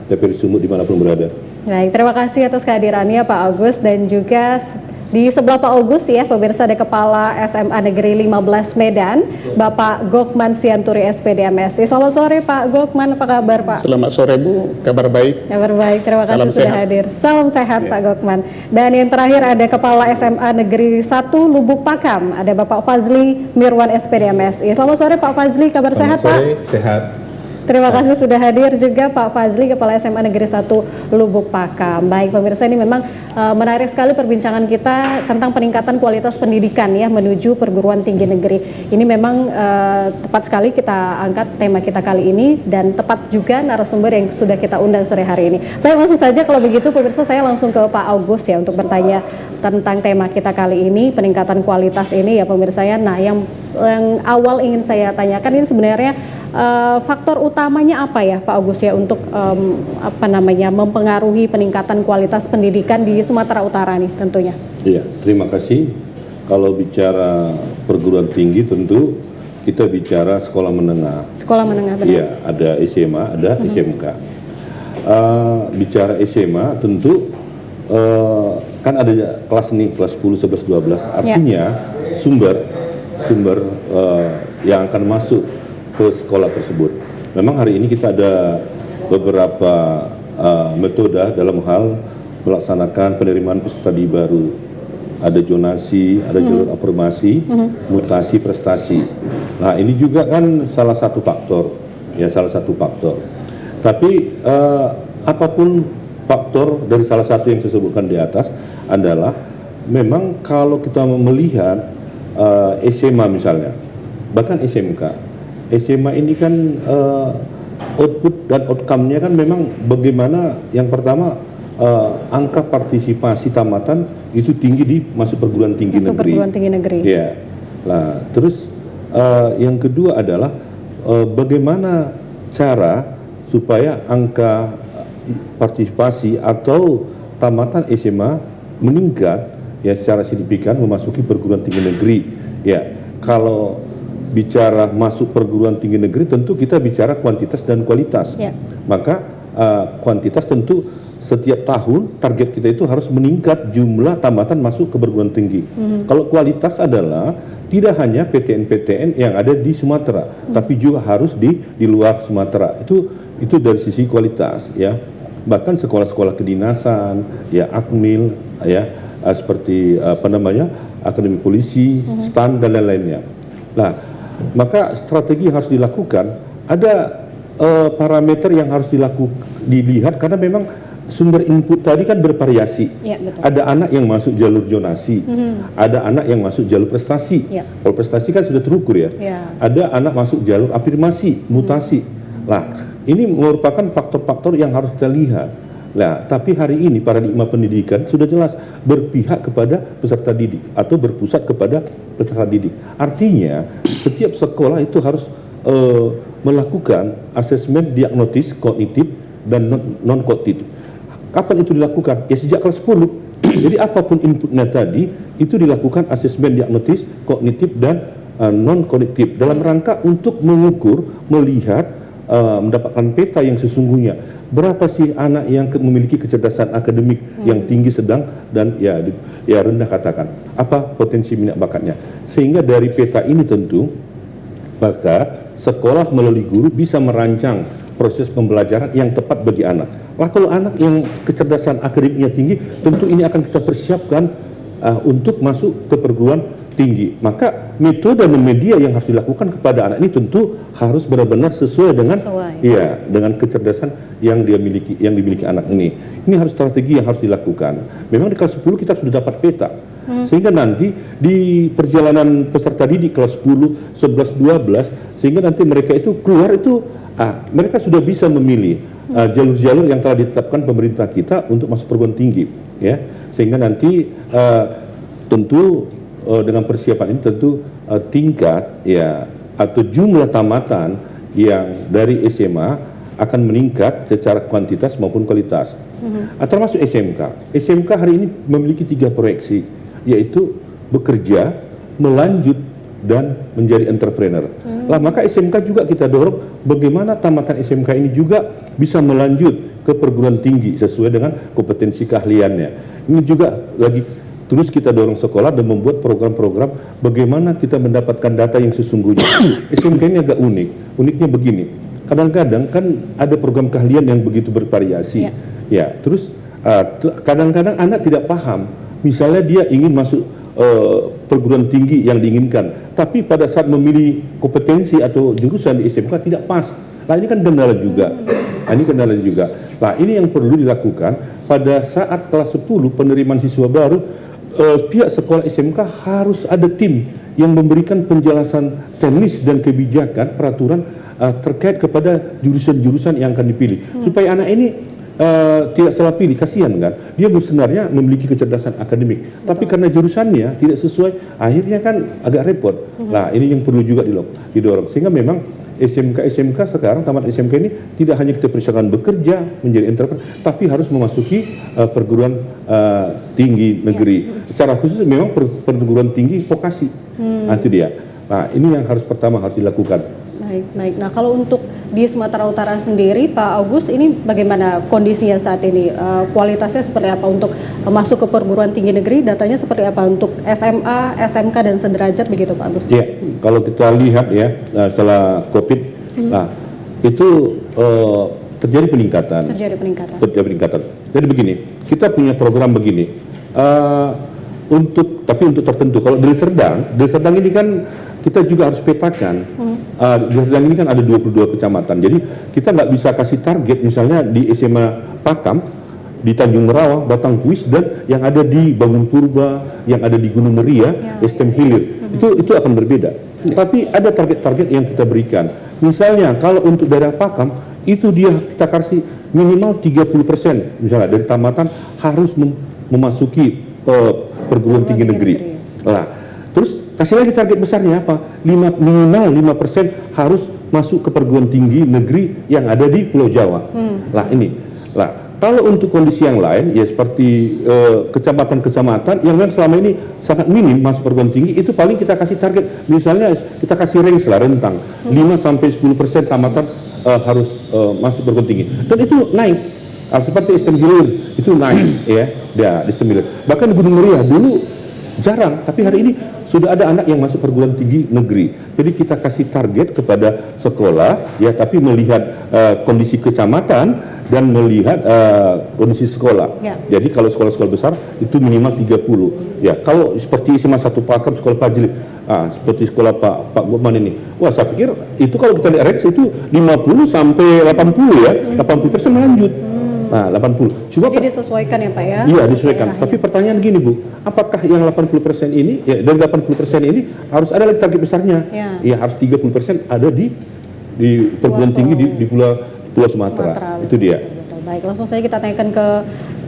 TPRI Sumut dimanapun berada. Baik, terima kasih atas kehadirannya Pak Agus, dan juga di sebelah Pak Agus ya, pemirsa, ada Kepala SMA Negeri 15 Medan, Bapak Gokman Sianturi SPD MSI. Selamat sore Pak Gokman, apa kabar Pak? Selamat sore Bu, kabar baik. Kabar baik, terima kasih Salam sudah sehat. hadir. Salam sehat Pak Gokman. Dan yang terakhir ada Kepala SMA Negeri 1 Lubuk Pakam, ada Bapak Fazli Mirwan SPD MSI. Selamat sore Pak Fazli, kabar sehat Pak? Selamat sore, sehat. Terima kasih sudah hadir juga Pak Fazli, Kepala SMA Negeri 1 Lubuk Pakam. Baik pemirsa, ini memang menarik sekali perbincangan kita tentang peningkatan kualitas pendidikan ya menuju perguruan tinggi negeri. Ini memang tepat sekali kita angkat tema kita kali ini, dan tepat juga narasumber yang sudah kita undang sore hari ini. Baik, langsung saja kalau begitu pemirsa, saya langsung ke Pak Agus ya untuk bertanya tentang tema kita kali ini, peningkatan kualitas ini ya pemirsa ya. Nah, yang awal ingin saya tanyakan ini sebenarnya faktor utamanya apa ya Pak Agus ya untuk mempengaruhi peningkatan kualitas pendidikan di Sumatera Utara nih tentunya. Iya, terima kasih. Kalau bicara perguruan tinggi tentu kita bicara sekolah menengah. Sekolah menengah, benar. Iya, ada SMA, ada SMK. Bicara SMA tentu kan ada kelas nih, kelas 10, 11, 12. Artinya sumber yang akan masuk ke sekolah tersebut. Memang hari ini kita ada beberapa metode dalam hal melaksanakan penerimaan peserta didik baru. Ada zonasi, ada jalur afirmasi, mutasi prestasi. Nah, ini juga kan salah satu faktor, ya salah satu faktor. Tapi apapun faktor dari salah satu yang saya sebutkan di atas adalah memang kalau kita melihat SMA misalnya, bahkan SMK. SMA ini kan output dan outcome-nya kan memang bagaimana yang pertama angka partisipasi tamatan itu tinggi di masuk perguruan tinggi negeri. Perguruan tinggi negeri. Ya. Nah, terus yang kedua adalah bagaimana cara supaya angka partisipasi atau tamatan SMA meningkat ya secara signifikan memasuki perguruan tinggi negeri. Ya, kalau bicara masuk perguruan tinggi negeri tentu kita bicara kuantitas dan kualitas. Ya. Maka kuantitas tentu setiap tahun target kita itu harus meningkat jumlah tamatan masuk ke perguruan tinggi. Kalau kualitas adalah tidak hanya PTN-PTN yang ada di Sumatera, tapi juga harus di luar Sumatera. Itu dari sisi kualitas ya. Bahkan sekolah-sekolah kedinasan, ya Akmil, ya seperti Akademi Polisi, STAN dan lain-lainnya. Nah, maka strategi yang harus dilakukan, ada parameter yang harus dilihat karena memang sumber input tadi kan bervariasi. Ya, betul. Ada anak yang masuk jalur zonasi, ada anak yang masuk jalur prestasi. Ya. Kalau prestasi kan sudah terukur ya. Ada anak masuk jalur afirmasi, mutasi. Nah, ini merupakan faktor-faktor yang harus kita lihat. Nah, tapi hari ini paradigma pendidikan sudah jelas berpihak kepada peserta didik atau berpusat kepada peserta didik. Artinya setiap sekolah itu harus melakukan asesmen diagnosis kognitif dan non-kognitif. Kapan itu dilakukan? Ya sejak kelas 10. Jadi apapun inputnya tadi itu dilakukan asesmen diagnosis kognitif dan non-kognitif dalam rangka untuk mengukur, melihat, mendapatkan peta yang sesungguhnya. Berapa sih anak yang memiliki kecerdasan akademik yang tinggi, sedang, dan ya rendah katakan. Apa potensi minat bakatnya. Sehingga dari peta ini tentu maka sekolah melalui guru bisa merancang proses pembelajaran yang tepat bagi anak. Lah kalau anak yang kecerdasan akademiknya tinggi, tentu ini akan kita persiapkan untuk masuk ke perguruan tinggi. Maka metode dan media yang harus dilakukan kepada anak ini tentu harus benar-benar sesuai dengan ya dengan kecerdasan yang dimiliki anak ini. Ini harus strategi yang harus dilakukan. Memang di kelas 10 kita sudah dapat peta. Sehingga nanti di perjalanan peserta didik kelas 10, 11, 12 sehingga nanti mereka itu keluar itu mereka sudah bisa memilih jalur-jalur yang telah ditetapkan pemerintah kita untuk masuk perguruan tinggi ya. Sehingga nanti tentu dengan persiapan ini tentu tingkat ya atau jumlah tamatan yang dari SMA akan meningkat secara kuantitas maupun kualitas. Termasuk SMK. SMK hari ini memiliki 3 proyeksi, yaitu bekerja, melanjut, dan menjadi entrepreneur. Lah maka SMK juga kita dorong bagaimana tamatan SMK ini juga bisa melanjut ke perguruan tinggi sesuai dengan kompetensi keahliannya. Ini juga lagi terus kita dorong sekolah dan membuat program-program bagaimana kita mendapatkan data yang sesungguhnya. SMK ini agak unik. Uniknya begini, kadang-kadang kan ada program keahlian yang begitu bervariasi. Ya, terus kadang-kadang anak tidak paham. Misalnya dia ingin masuk perguruan tinggi yang diinginkan, tapi pada saat memilih kompetensi atau jurusan di SMK tidak pas. Nah ini kan kendala juga. Nah ini yang perlu dilakukan pada saat kelas 10 penerimaan siswa baru. Pihak sekolah SMK harus ada tim yang memberikan penjelasan teknis dan kebijakan peraturan terkait kepada jurusan-jurusan yang akan dipilih, supaya anak ini tidak salah pilih. Kasihan kan, dia sebenarnya memiliki kecerdasan akademik, tapi karena jurusannya tidak sesuai, akhirnya kan agak repot. Nah ini yang perlu juga didorong, sehingga memang SMK sekarang, tamat SMK ini tidak hanya kita persiapkan bekerja menjadi entrepreneur, tapi harus memasuki perguruan tinggi negeri. Secara khusus memang perguruan tinggi vokasi. Itu dia. Nah ini yang pertama harus dilakukan. Baik. Nah kalau untuk di Sumatera Utara sendiri, Pak Agus, ini bagaimana kondisinya saat ini? Kualitasnya seperti apa untuk masuk ke perguruan tinggi negeri? Datanya seperti apa untuk SMA, SMK dan sederajat begitu, Pak Agus? Ya, kalau kita lihat ya setelah COVID, nah itu terjadi peningkatan. Jadi begini, kita punya program begini. Untuk tertentu. Kalau dari Serdang ini kan kita juga harus petakan. Di Serdang ini kan ada 22 kecamatan. Jadi kita nggak bisa kasih target misalnya di SMA Pakam, di Tanjung Merawah, Batang Puis, dan yang ada di Bangun Purba, yang ada di Gunung Meria, Estem Hilir. Itu akan berbeda. Tapi ada target-target yang kita berikan. Misalnya kalau untuk daerah Pakam itu kita kasih minimal 30%, misalnya dari tamatan harus memasuki perguruan tinggi negeri. Nah, terus kasih lagi target besarnya apa? Minimal 5% harus masuk ke perguruan tinggi negeri yang ada di Pulau Jawa. Kalau untuk kondisi yang lain, ya seperti kecamatan-kecamatan yang memang selama ini sangat minim masuk perguruan tinggi, itu paling kita kasih target, misalnya kita kasih range lah, rentang 5-10% tamatan harus masuk perguruan tinggi, dan itu naik. Seperti Estem Hilir itu naik ya, di Estem Hilir. Bahkan Gunung Meriah dulu jarang, tapi hari ini sudah ada anak yang masuk perguruan tinggi negeri. Jadi kita kasih target kepada sekolah ya, tapi melihat kondisi kecamatan dan melihat kondisi sekolah. Jadi kalau sekolah-sekolah besar itu minimal 30 ya. Kalau seperti SMA 1 Pakam, sekolah Fajri, seperti sekolah Pak Gopman ini, wah saya pikir itu kalau kita lihat REX itu 50 sampai 80 ya, 80% melanjut. Nah, 80. Jadi disesuaikan ya Pak ya? Iya, disesuaikan. Tapi pertanyaan gini Bu, apakah yang 80% ini, ya dari 80% ini harus ada lagi target besarnya? Iya, harus 30% ada di perguruan tinggi di Pulau Sumatera. Itu dia. Betul. Baik, langsung saja kita tanyakan ke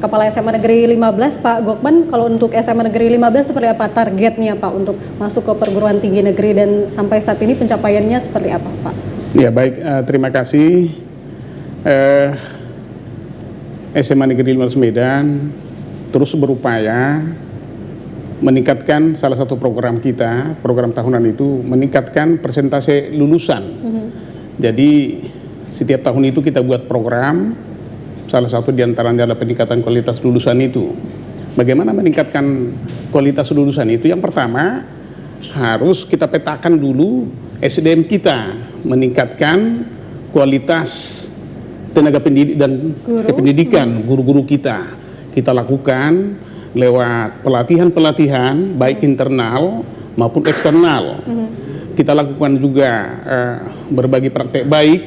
Kepala SMA Negeri 15, Pak Gokman. Kalau untuk SMA Negeri 15 seperti apa targetnya Pak untuk masuk ke perguruan tinggi negeri, dan sampai saat ini pencapaiannya seperti apa Pak? Ya baik, terima kasih. SMA Negeri 15 Medan terus berupaya meningkatkan salah satu program kita, program tahunan itu meningkatkan persentase lulusan. Jadi setiap tahun itu kita buat program, salah satu diantaranya adalah peningkatan kualitas lulusan itu. Bagaimana meningkatkan kualitas lulusan itu? Yang pertama harus kita petakan dulu SDM kita, meningkatkan kualitas tenaga pendidik dan kependidikan guru-guru kita lakukan lewat pelatihan baik internal maupun eksternal. Kita lakukan juga berbagi praktek baik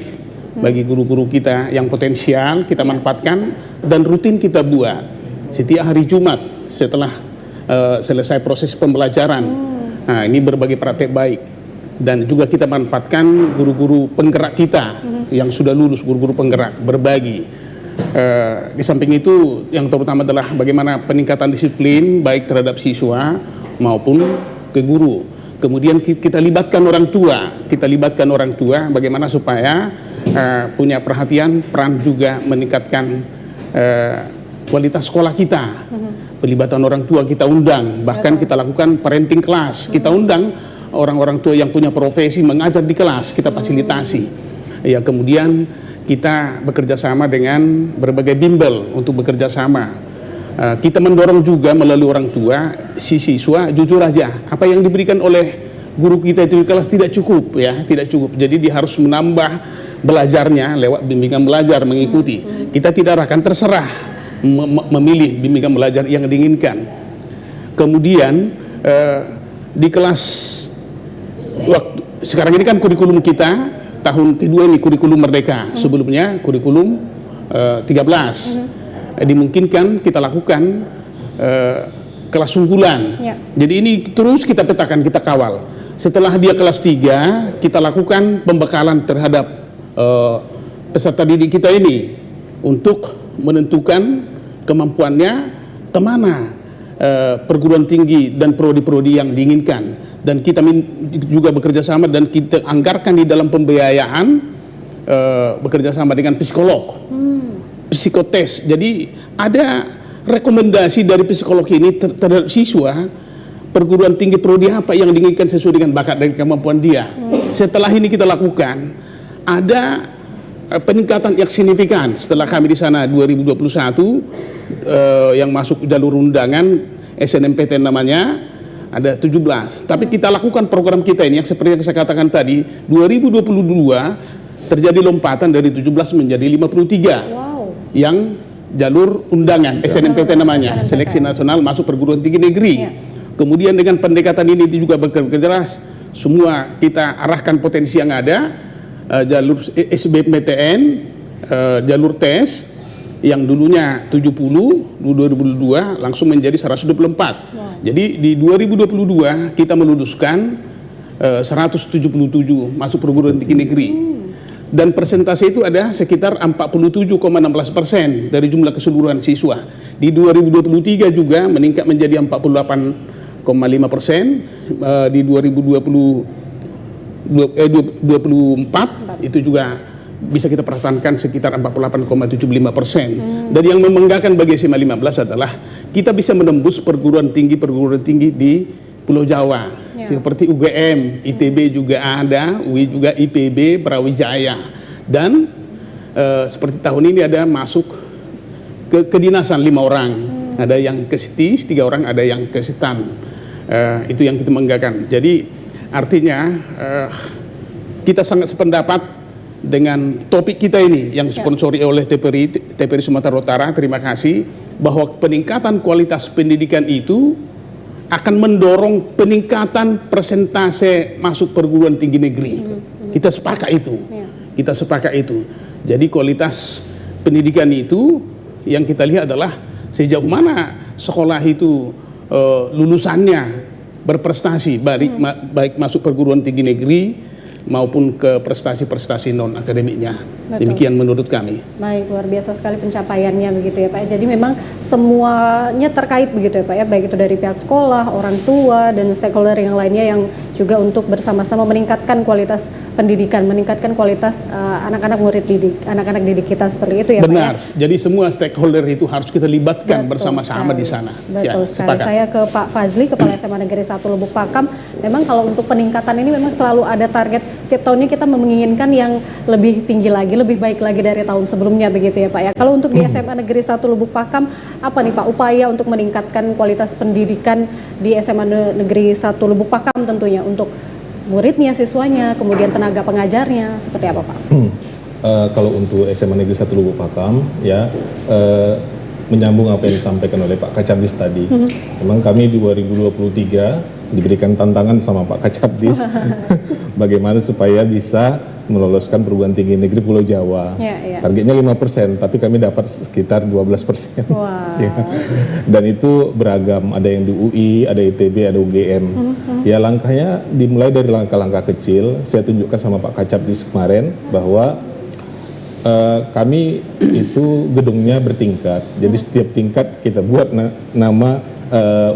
bagi guru-guru kita yang potensial, kita manfaatkan dan rutin kita buat setiap hari Jumat setelah selesai proses pembelajaran. Nah, ini berbagi praktek baik. Dan juga kita manfaatkan guru-guru penggerak kita yang sudah lulus, guru-guru penggerak, berbagi. Di samping itu yang terutama adalah bagaimana peningkatan disiplin baik terhadap siswa maupun ke guru. Kemudian kita libatkan orang tua, bagaimana supaya punya perhatian, peran juga meningkatkan kualitas sekolah kita. Pelibatan orang tua kita undang, bahkan kita lakukan parenting class, kita undang orang-orang tua yang punya profesi mengajar di kelas, kita fasilitasi. Ya, kemudian kita bekerja sama dengan berbagai bimbel untuk bekerja sama. Kita mendorong juga melalui orang tua, si siswa jujur aja, apa yang diberikan oleh guru kita itu di kelas tidak cukup ya, tidak cukup. Jadi dia harus menambah belajarnya lewat bimbingan belajar, mengikuti. Kita tidak akan terserah memilih bimbingan belajar yang diinginkan. Kemudian di kelas sekarang ini kan kurikulum kita tahun kedua ini kurikulum merdeka, sebelumnya kurikulum 13. Dimungkinkan kita lakukan kelas unggulan. Ya. Jadi ini terus kita petakan, kita kawal. Setelah dia kelas 3, kita lakukan pembekalan terhadap peserta didik kita ini untuk menentukan kemampuannya kemana perguruan tinggi dan prodi-prodi yang diinginkan. Dan kita juga bekerja sama dan kita anggarkan di dalam pembiayaan bekerja sama dengan psikolog, psikotes. Jadi ada rekomendasi dari psikolog ini terhadap siswa perguruan tinggi prodi apa yang diinginkan sesuai dengan bakat dan kemampuan dia. Setelah ini kita lakukan, ada peningkatan yang signifikan setelah kami di sana 2021 yang masuk jalur undangan SNMPTN namanya ada 17. Tapi kita lakukan program kita ini yang seperti yang saya katakan tadi, 2022 terjadi lompatan dari 17 menjadi 53. Wow. Yang jalur undangan SNMPTN namanya, seleksi nasional masuk perguruan tinggi negeri. Ya. Kemudian dengan pendekatan ini juga bekerja keras, semua kita arahkan potensi yang ada, jalur SBMPTN, jalur tes yang dulunya 70, 2022 langsung menjadi 124. Wow. Jadi di 2022 kita meluluskan 177 masuk perguruan tinggi negeri. Dan persentase itu ada sekitar 47,16% dari jumlah keseluruhan siswa. Di 2023 juga meningkat menjadi 48,5%, di 2024 itu juga bisa kita pertahankan sekitar 48,75%. Dan yang membanggakan bagi SMA 15 adalah kita bisa menembus perguruan tinggi di Pulau Jawa, seperti UGM, ITB juga ada, UI juga, IPB, Brawijaya. Dan seperti tahun ini ada masuk ke kedinasan 5 orang, ada yang ke STIS 3 orang, ada yang ke STAN. Itu yang kita banggakan. Jadi artinya kita sangat sependapat dengan topik kita ini yang sponsori oleh TPRI Sumatera Utara. Terima kasih bahwa peningkatan kualitas pendidikan itu akan mendorong peningkatan persentase masuk perguruan tinggi negeri. Kita sepakat itu. Kita sepakat itu. Jadi kualitas pendidikan itu yang kita lihat adalah sejauh mana sekolah itu lulusannya berprestasi, baik masuk perguruan tinggi negeri maupun ke prestasi-prestasi non akademiknya. Demikian menurut kami. Baik, luar biasa sekali pencapaiannya begitu ya Pak. Jadi memang semuanya terkait begitu ya Pak ya, baik itu dari pihak sekolah, orang tua dan stakeholder yang lainnya yang juga untuk bersama-sama meningkatkan kualitas pendidikan, meningkatkan kualitas anak-anak murid didik, anak-anak didik kita seperti itu ya Pak. Benar. Ya? Jadi semua stakeholder itu harus kita libatkan bersama-sama di sana. Betul sekali. Saya ke Pak Fazli, Kepala SMA Negeri 1 Lubuk Pakam. Memang kalau untuk peningkatan ini memang selalu ada target setiap tahunnya kita menginginkan yang lebih tinggi lagi, lebih baik lagi dari tahun sebelumnya begitu ya Pak ya. Kalau untuk di SMA Negeri 1 Lubuk Pakam, apa nih Pak upaya untuk meningkatkan kualitas pendidikan di SMA Negeri 1 Lubuk Pakam tentunya untuk muridnya, siswanya, kemudian tenaga pengajarnya, seperti apa Pak? Kalau untuk SMA Negeri 1 Lubuk Pakam ya menyambung apa yang disampaikan oleh Pak Kacabdis tadi. Memang kami di 2023 diberikan tantangan sama Pak Kacabdis bagaimana supaya bisa meloloskan perguruan tinggi negeri Pulau Jawa. Targetnya 5%, tapi kami dapat sekitar 12%. Ya. Dan itu beragam, ada yang di UI, ada ITB, ada UGM. Ya langkahnya dimulai dari langkah-langkah kecil. Saya tunjukkan sama Pak Kacabdis kemarin bahwa kami itu gedungnya bertingkat. Jadi setiap tingkat kita buat nama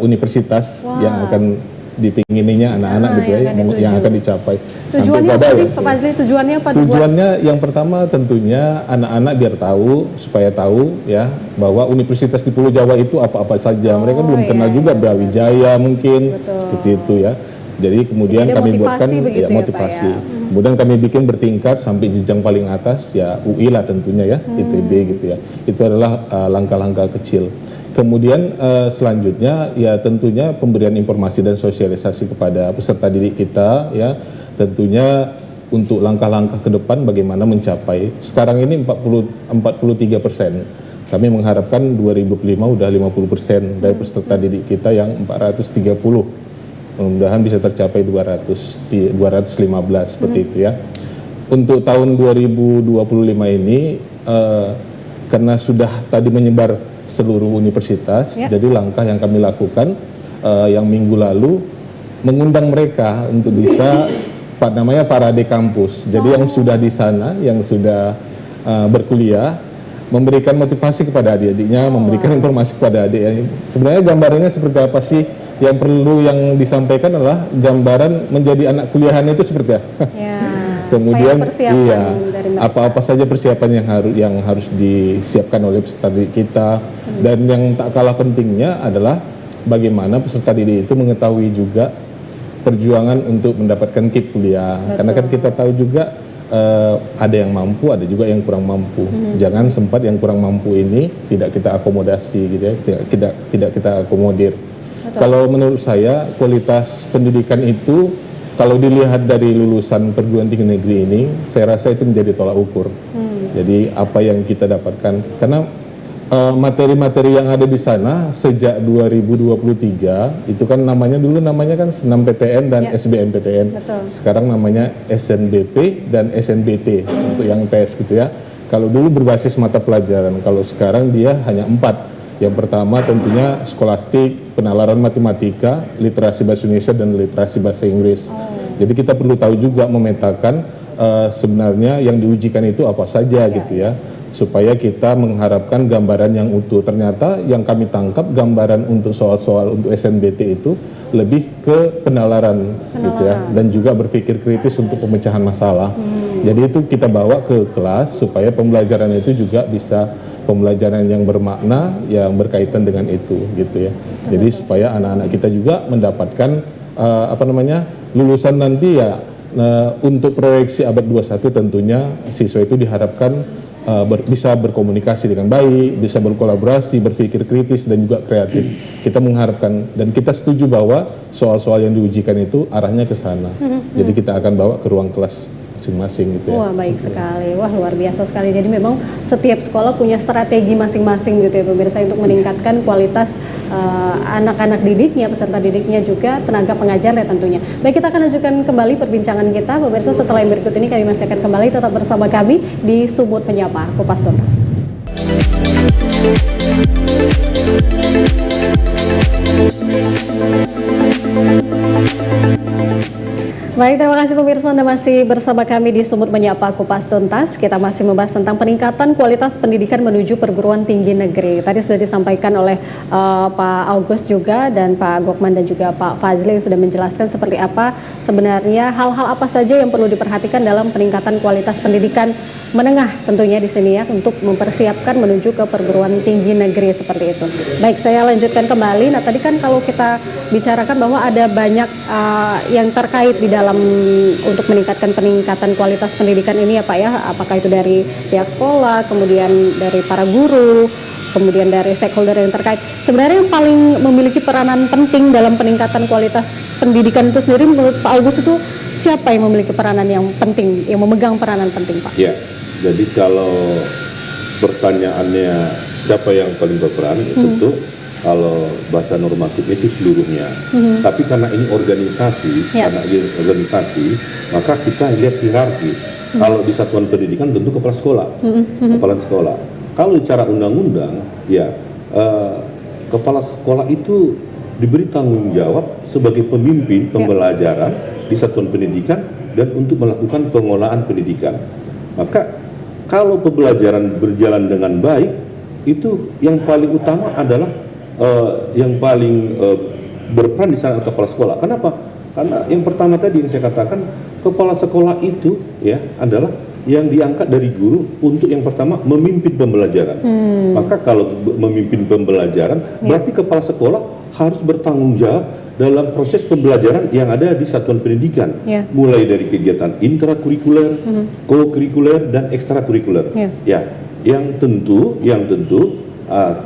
universitas yang akan dipingininya anak-anak gitu ya, yang akan dicapai. Tujuannya apa sih Pak Fazli? Tujuannya apa? Tujuannya yang pertama tentunya anak-anak biar tahu, supaya tahu ya bahwa universitas di Pulau Jawa itu apa-apa saja. Mereka belum kenal juga Brawijaya mungkin, seperti itu ya. Jadi kemudian kami buatkan ya, motivasi. Kemudian kami bikin bertingkat sampai jenjang paling atas ya UI lah tentunya ya, ITB gitu ya. Itu adalah langkah-langkah kecil. Kemudian selanjutnya ya tentunya pemberian informasi dan sosialisasi kepada peserta didik kita ya, tentunya untuk langkah-langkah ke depan bagaimana mencapai sekarang ini 43%. Kami mengharapkan 2005 udah 50% dari peserta didik kita yang 430. Mudah-mudahan bisa tercapai 215 seperti itu ya. Untuk tahun 2025 ini karena sudah tadi menyebar seluruh universitas, jadi langkah yang kami lakukan yang minggu lalu mengundang mereka untuk bisa namanya parade kampus. Jadi yang sudah di sana, yang sudah berkuliah, memberikan motivasi kepada adik-adiknya, memberikan informasi kepada adik. Sebenarnya gambarannya seperti apa sih? Yang perlu yang disampaikan adalah gambaran menjadi anak kuliahan itu seperti apa. Ya, Kemudian iya, apa-apa saja persiapan yang harus disiapkan oleh peserta didik kita. Dan yang tak kalah pentingnya adalah bagaimana peserta didik itu mengetahui juga perjuangan untuk mendapatkan KIP kuliah. Karena kan kita tahu juga ada yang mampu, ada juga yang kurang mampu. Jangan sempat yang kurang mampu ini tidak kita akomodasi gitu ya, tidak kita akomodir. Kalau menurut saya kualitas pendidikan itu kalau dilihat dari lulusan perguruan tinggi negeri ini, saya rasa itu menjadi tolak ukur. Jadi apa yang kita dapatkan, karena materi-materi yang ada di sana sejak 2023 itu kan dulu namanya kan SNMPTN dan SBMPTN. Sekarang namanya SNBP dan SNBT untuk yang tes gitu ya. Kalau dulu berbasis mata pelajaran, kalau sekarang dia hanya 4. Yang pertama tentunya skolastik, penalaran matematika, literasi bahasa Indonesia dan literasi bahasa Inggris. Jadi kita perlu tahu juga memetakan sebenarnya yang diujikan itu apa saja gitu ya. Supaya kita mengharapkan gambaran yang utuh. Ternyata yang kami tangkap gambaran untuk soal-soal untuk SNBT itu lebih ke penalaran gitu ya, dan juga berpikir kritis untuk pemecahan masalah. Jadi itu kita bawa ke kelas supaya pembelajaran itu juga bisa pembelajaran yang bermakna, yang berkaitan dengan itu gitu ya. Jadi supaya anak-anak kita juga mendapatkan lulusan nanti ya untuk proyeksi abad 21 tentunya siswa itu diharapkan bisa berkomunikasi dengan baik, bisa berkolaborasi, berpikir kritis dan juga kreatif. Kita mengharapkan dan kita setuju bahwa soal-soal yang diujikan itu arahnya ke sana. Jadi kita akan bawa ke ruang kelas masing-masing gitu ya. Wah, baik sekali. Wah, luar biasa sekali. Jadi memang setiap sekolah punya strategi masing-masing gitu ya pemirsa untuk meningkatkan kualitas anak-anak didiknya, peserta didiknya juga tenaga pengajarnya tentunya. Baik, kita akan lanjutkan kembali perbincangan kita pemirsa setelah yang berikut ini. Kami masih akan kembali tetap bersama kami di Sumut Menyapa Kupas Tuntas. Baik, terima kasih pemirsa, Anda masih bersama kami di Sumut Menyapa Kupas Tuntas. Kita masih membahas tentang peningkatan kualitas pendidikan menuju perguruan tinggi negeri. Tadi sudah disampaikan oleh Pak Agus juga dan Pak Gokman dan juga Pak Fazli yang sudah menjelaskan seperti apa sebenarnya hal-hal apa saja yang perlu diperhatikan dalam peningkatan kualitas pendidikan menengah tentunya di sini ya, untuk mempersiapkan menuju ke perguruan tinggi negeri seperti itu. Baik, saya lanjutkan kembali. Nah, tadi kan kalau kita bicarakan bahwa ada banyak yang terkait di dalam untuk peningkatan kualitas pendidikan ini ya Pak ya, apakah itu dari pihak sekolah, kemudian dari para guru, kemudian dari stakeholder yang terkait. Sebenarnya yang paling memiliki peranan penting dalam peningkatan kualitas pendidikan itu sendiri menurut Pak Agus itu siapa yang memiliki peranan yang penting, yang memegang peranan penting Pak? Ya, jadi kalau pertanyaannya siapa yang paling berperan, tentu kalau bahasa normatif itu seluruhnya. Tapi karena ini organisasi, maka kita lihat hierarki. Kalau di satuan pendidikan tentu kepala sekolah, kepala sekolah. Kalau secara undang-undang, ya kepala sekolah itu diberi tanggung jawab sebagai pemimpin pembelajaran di satuan pendidikan dan untuk melakukan pengolahan pendidikan. Maka kalau pembelajaran berjalan dengan baik, itu yang paling utama adalah yang paling berperan di sana kepala sekolah. Kenapa? Karena yang pertama tadi yang saya katakan, kepala sekolah itu ya adalah yang diangkat dari guru untuk yang pertama memimpin pembelajaran. Maka kalau memimpin pembelajaran berarti kepala sekolah harus bertanggung jawab dalam proses pembelajaran yang ada di satuan pendidikan, Ya. mulai dari kegiatan intrakurikuler, co-kurikuler dan ekstrakurikuler. Ya. Ya, yang tentu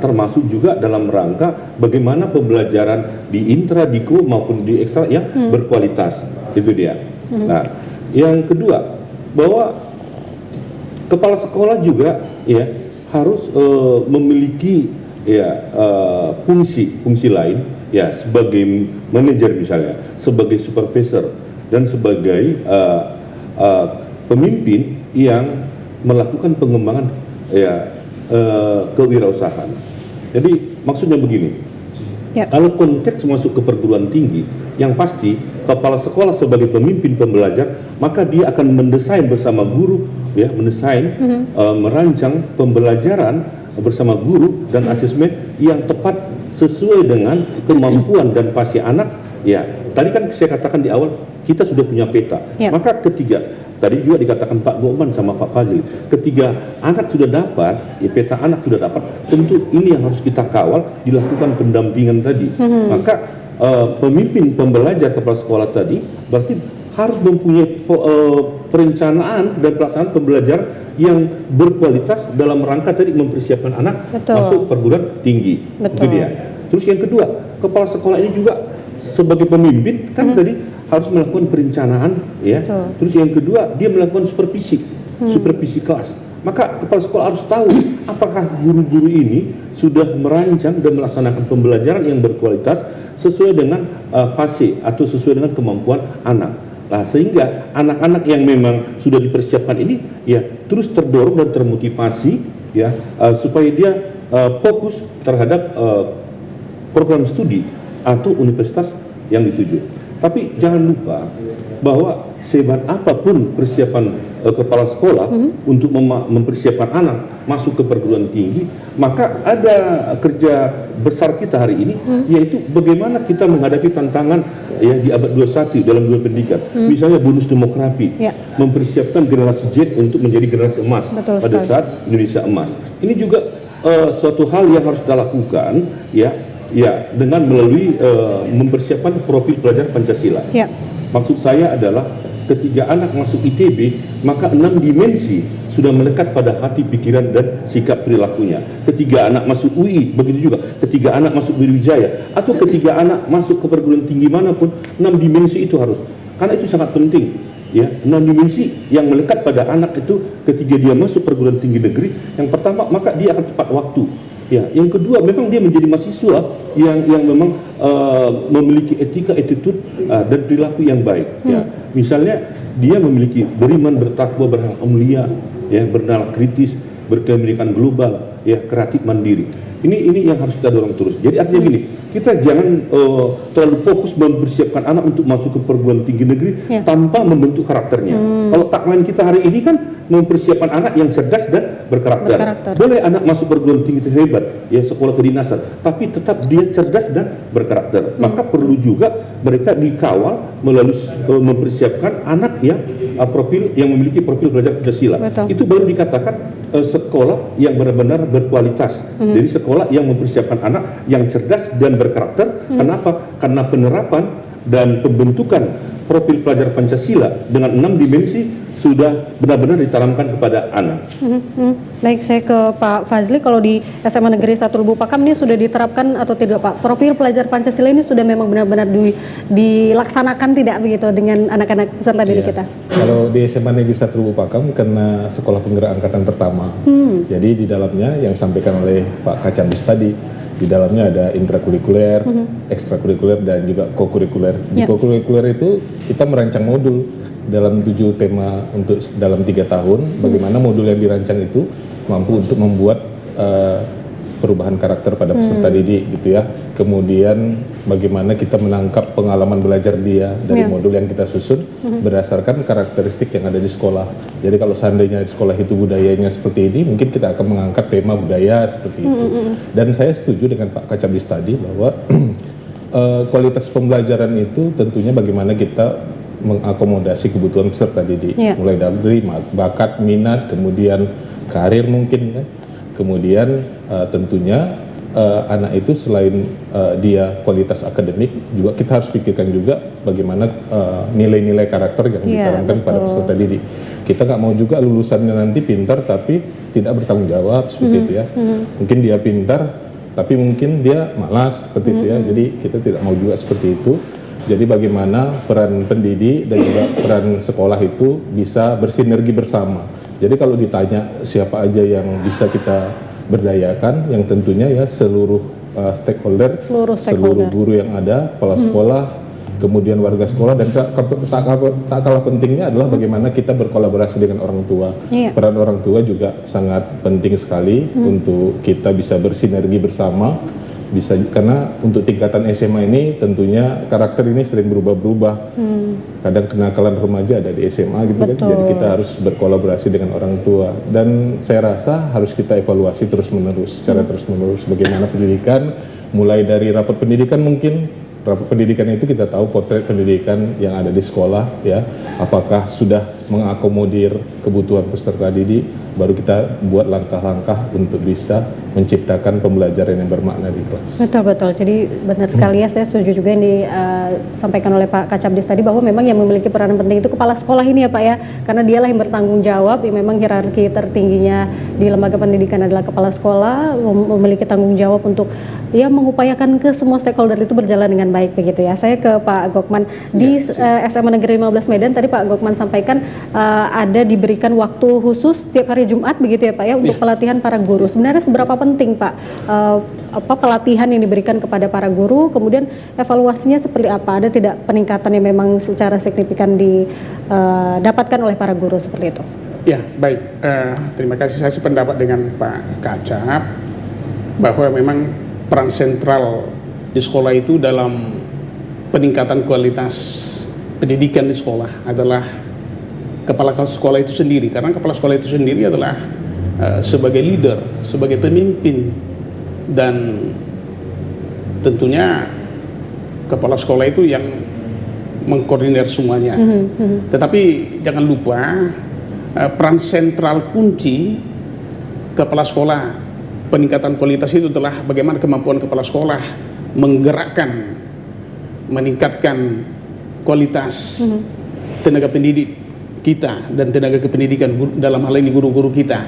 termasuk juga dalam rangka bagaimana pembelajaran di intra, di co maupun di ekstra yang berkualitas. Itu dia. Nah, yang kedua, bahwa kepala sekolah juga ya harus memiliki ya fungsi lain ya, sebagai manajer misalnya, sebagai supervisor dan sebagai pemimpin yang melakukan pengembangan ya kewirausahaan. Jadi maksudnya begini, Ya. kalau konteks masuk ke perguruan tinggi, yang pasti kepala sekolah sebagai pemimpin pembelajar, maka dia akan mendesain bersama guru, ya, merancang pembelajaran bersama guru dan asesmen yang tepat sesuai dengan kemampuan dan pasien anak. Ya, tadi kan saya katakan di awal kita sudah punya peta. Ya. Maka ketiga, tadi juga dikatakan Pak Goman sama Pak Fazli, ketiga anak sudah dapat, ya, peta anak sudah dapat, tentu ini yang harus kita kawal, dilakukan pendampingan tadi. Maka pemimpin pembelajar kepala sekolah tadi berarti harus mempunyai perencanaan dan pelaksanaan pembelajaran yang berkualitas dalam rangka tadi mempersiapkan anak Betul. masuk perguruan tinggi. Betul. Itu dia. Terus yang kedua, kepala sekolah ini juga sebagai pemimpin kan tadi harus melakukan perencanaan, ya. Betul. Terus yang kedua, dia melakukan supervisi kelas. Maka kepala sekolah harus tahu apakah guru-guru ini sudah merancang dan melaksanakan pembelajaran yang berkualitas sesuai dengan fase atau sesuai dengan kemampuan anak. Nah, sehingga anak-anak yang memang sudah dipersiapkan ini ya terus terdorong dan termotivasi ya supaya dia fokus terhadap program studi atau universitas yang dituju. Tapi jangan lupa bahwa sehebat apapun persiapan kepala sekolah untuk mempersiapkan anak masuk ke perguruan tinggi, maka ada kerja besar kita hari ini, yaitu bagaimana kita menghadapi tantangan ya di abad 21 dalam dunia pendidikan. Misalnya bonus demografi, Ya. mempersiapkan generasi Z untuk menjadi generasi emas. Betul pada sekali. saat Indonesia emas. Ini juga suatu hal yang harus kita lakukan ya dengan melalui mempersiapkan profil pelajar Pancasila. Ya. Maksud saya adalah ketika anak masuk ITB, maka 6 dimensi sudah melekat pada hati, pikiran, dan sikap perilakunya. Ketika anak masuk UI, begitu juga. Ketika anak masuk Wirwijaya, atau ketika anak masuk ke perguruan tinggi manapun, 6 dimensi itu harus. Karena itu sangat penting. Ya, 6 dimensi yang melekat pada anak itu ketika dia masuk perguruan tinggi negeri, yang pertama, maka dia akan tepat waktu. Ya, yang kedua, memang dia menjadi mahasiswa yang memang memiliki etika, attitude dan perilaku yang baik. Ya, misalnya dia memiliki beriman, bertakwa, berakhlak mulia, ya, bernalar kritis, berkependidikan global, ya, kreatif, mandiri. Ini yang harus kita dorong terus. Jadi artinya gini, kita jangan terlalu fokus mempersiapkan anak untuk masuk ke perguruan tinggi negeri tanpa membentuk karakternya. Kalau tagline kita hari ini kan mempersiapkan anak yang cerdas dan berkarakter. Boleh anak masuk perguruan tinggi terhebat, ya, sekolah kedinasan, tapi tetap dia cerdas dan berkarakter. Maka perlu juga mereka dikawal melalui mempersiapkan anak yang memiliki profil belajar Pancasila. Betul. Itu baru dikatakan sekolah yang benar-benar berkualitas. Jadi sekolah yang mempersiapkan anak yang cerdas dan berkarakter. Kenapa? Karena penerapan dan pembentukan profil pelajar Pancasila dengan 6 dimensi sudah benar-benar ditanamkan kepada anak. Baik, saya ke Pak Fazli. Kalau di SMA Negeri 1 Lubuk Pakam ini sudah diterapkan atau tidak, Pak? Profil pelajar Pancasila ini sudah memang benar-benar dilaksanakan tidak begitu dengan anak-anak peserta didik kita? Kalau di SMA Negeri 1 Lubuk Pakam karena sekolah penggerak angkatan pertama, jadi di dalamnya yang disampaikan oleh Pak Kacambis tadi, di dalamnya ada intrakurikuler, ekstrakurikuler, dan juga kokurikuler. Di kokurikuler itu kita merancang modul dalam 7 tema untuk dalam 3 tahun. Bagaimana modul yang dirancang itu mampu untuk membuat perubahan karakter pada peserta didik gitu ya. Kemudian bagaimana kita menangkap pengalaman belajar dia dari modul yang kita susun berdasarkan karakteristik yang ada di sekolah. Jadi kalau seandainya di sekolah itu budayanya seperti ini, mungkin kita akan mengangkat tema budaya seperti itu. Dan saya setuju dengan Pak Kacambis tadi bahwa kualitas pembelajaran itu tentunya bagaimana kita mengakomodasi kebutuhan peserta didik, mulai dari bakat, minat, kemudian karir mungkin kan. Kemudian tentunya anak itu selain dia kualitas akademik, juga kita harus pikirkan juga bagaimana nilai-nilai karakter yang ditanamkan pada peserta didik. Kita nggak mau juga lulusannya nanti pintar tapi tidak bertanggung jawab seperti itu ya. Mungkin dia pintar tapi mungkin dia malas seperti itu ya. Jadi kita tidak mau juga seperti itu. Jadi bagaimana peran pendidik dan juga peran sekolah itu bisa bersinergi bersama. Jadi kalau ditanya siapa aja yang bisa kita berdayakan, yang tentunya ya seluruh stakeholder, seluruh guru yang ada, kepala sekolah, kemudian warga sekolah, dan tak kalah pentingnya adalah bagaimana kita berkolaborasi dengan orang tua. Peran orang tua juga sangat penting sekali untuk kita bisa bersinergi bersama. Bisa, karena untuk tingkatan SMA ini tentunya karakter ini sering berubah-berubah. Kadang kenakalan remaja ada di SMA gitu kan. Jadi kita harus berkolaborasi dengan orang tua, dan saya rasa harus kita evaluasi terus-menerus, secara terus-menerus bagaimana pendidikan, mulai dari rapat pendidikan. Mungkin rapat pendidikan itu kita tahu potret pendidikan yang ada di sekolah ya, apakah sudah mengakomodir kebutuhan peserta didik, baru kita buat langkah-langkah untuk bisa menciptakan pembelajaran yang bermakna di kelas. Betul. Jadi benar sekali ya, saya setuju juga yang disampaikan oleh Pak Kacabdis tadi, bahwa memang yang memiliki peranan penting itu kepala sekolah ini ya Pak ya, karena dialah yang bertanggung jawab, yang memang hierarki tertingginya di lembaga pendidikan adalah kepala sekolah, memiliki tanggung jawab untuk ya mengupayakan ke semua stakeholder itu berjalan dengan baik begitu ya. Saya ke Pak Gokman di SMA Negeri 15 Medan, tadi Pak Gokman sampaikan ada diberikan waktu khusus setiap hari Jumat begitu ya Pak ya untuk pelatihan para guru. Sebenarnya seberapa penting Pak pelatihan yang diberikan kepada para guru, kemudian evaluasinya seperti apa? Ada tidak peningkatan yang memang secara signifikan didapatkan oleh para guru seperti itu? Ya, baik. Terima kasih. Saya sependapat dengan Pak Kacab bahwa memang peran sentral di sekolah itu dalam peningkatan kualitas pendidikan di sekolah adalah kepala sekolah itu sendiri, karena kepala sekolah itu sendiri adalah sebagai leader, sebagai pemimpin, dan tentunya kepala sekolah itu yang mengkoordinir semuanya. Tetapi jangan lupa peran sentral kunci kepala sekolah peningkatan kualitas itu adalah bagaimana kemampuan kepala sekolah menggerakkan, meningkatkan kualitas tenaga pendidik kita dan tenaga kependidikan dalam hal ini guru-guru kita.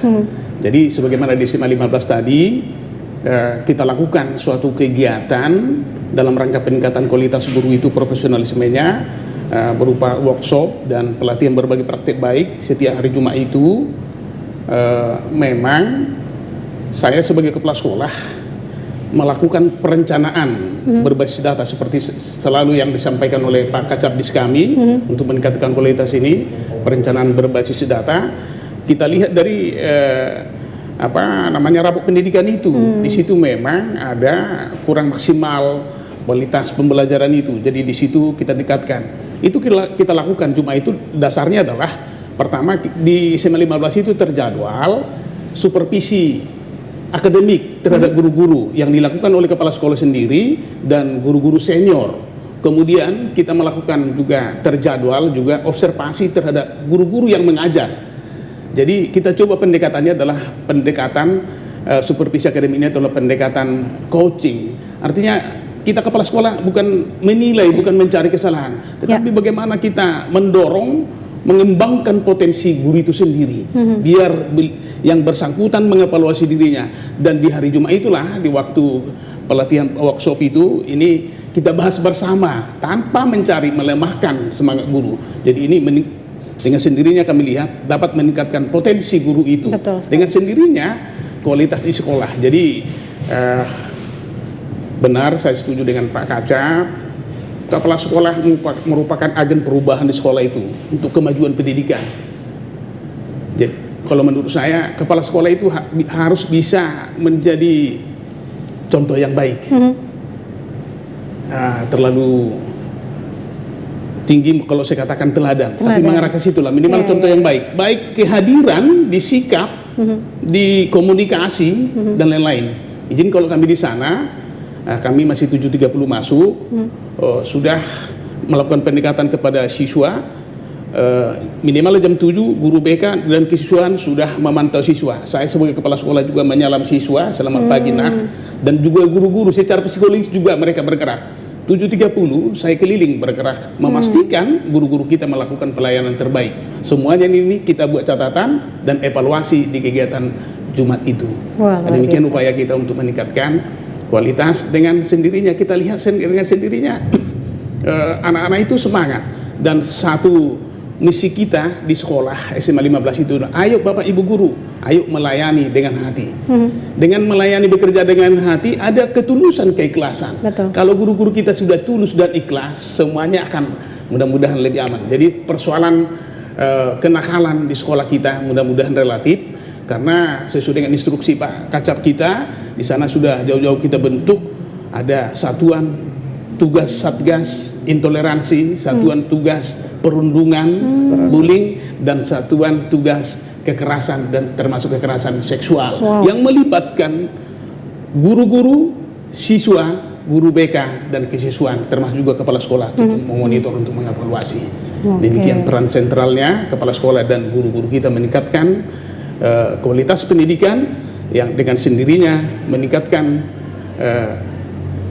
Jadi sebagaimana di SMA 15 tadi kita lakukan suatu kegiatan dalam rangka peningkatan kualitas guru itu profesionalismenya berupa workshop dan pelatihan berbagai praktik baik setiap hari Jumat itu. Memang saya sebagai kepala sekolah melakukan perencanaan berbasis data seperti selalu yang disampaikan oleh Pak Kacabdis kami untuk meningkatkan kualitas ini, perencanaan berbasis data. Kita lihat dari rapat pendidikan itu, di situ memang ada kurang maksimal kualitas pembelajaran itu. Jadi di situ kita tingkatkan. Itu kita lakukan. Cuma itu dasarnya adalah pertama di SMA 15 itu terjadwal supervisi akademik terhadap guru-guru yang dilakukan oleh kepala sekolah sendiri dan guru-guru senior. Kemudian kita melakukan juga terjadwal juga observasi terhadap guru-guru yang mengajar. Jadi kita coba pendekatannya adalah pendekatan supervisi akademiknya adalah pendekatan coaching. Artinya kita kepala sekolah bukan menilai, bukan mencari kesalahan, tetapi bagaimana kita mendorong, mengembangkan potensi guru itu sendiri, biar yang bersangkutan mengevaluasi dirinya. Dan di hari Jumat itulah, di waktu pelatihan workshop itu, ini kita bahas bersama tanpa mencari melemahkan semangat guru. Jadi ini dengan sendirinya kami lihat dapat meningkatkan potensi guru itu. Dengan sendirinya kualitas di sekolah. Jadi benar, saya setuju dengan Pak Kacab. Kepala sekolah merupakan agen perubahan di sekolah itu untuk kemajuan pendidikan. Jadi kalau menurut saya kepala sekolah itu harus bisa menjadi contoh yang baik. Terlalu tinggi kalau saya katakan teladan, tapi mengarah ke situ lah, minimal contoh yang baik. Baik kehadiran, di sikap, di komunikasi dan lain-lain. Izin kalau kami di sana, kami masih 7.30 masuk, sudah melakukan pendekatan kepada siswa, minimal jam 7 guru BK dan kesiswaan sudah memantau siswa. Saya sebagai kepala sekolah juga menyalam siswa, selamat pagi nak, dan juga guru-guru secara psikologis juga mereka bergerak. 7.30 saya keliling bergerak memastikan guru-guru kita melakukan pelayanan terbaik. Semuanya ini kita buat catatan dan evaluasi di kegiatan Jumat itu. Wah, luar Demikian biasa. upaya kita untuk meningkatkan kualitas. Dengan sendirinya kita lihat dengan sendirinya anak-anak itu semangat. Dan satu misi kita di sekolah SMA 15 itu, ayo Bapak Ibu guru, ayo melayani dengan hati. Dengan melayani bekerja dengan hati ada ketulusan, keikhlasan. Betul. Kalau guru-guru kita sudah tulus dan ikhlas, semuanya akan mudah-mudahan lebih aman. Jadi persoalan kenakalan di sekolah kita mudah-mudahan relatif, karena sesuai dengan instruksi Pak Kacap kita, di sana sudah jauh-jauh kita bentuk ada satuan tugas satgas intoleransi, satuan tugas perundungan, bullying, dan satuan tugas kekerasan dan termasuk kekerasan seksual yang melibatkan guru-guru, siswa, guru BK dan kesiswaan, termasuk juga kepala sekolah untuk memonitor, untuk mengevaluasi. Demikian peran sentralnya kepala sekolah dan guru-guru kita meningkatkan kualitas pendidikan yang dengan sendirinya meningkatkan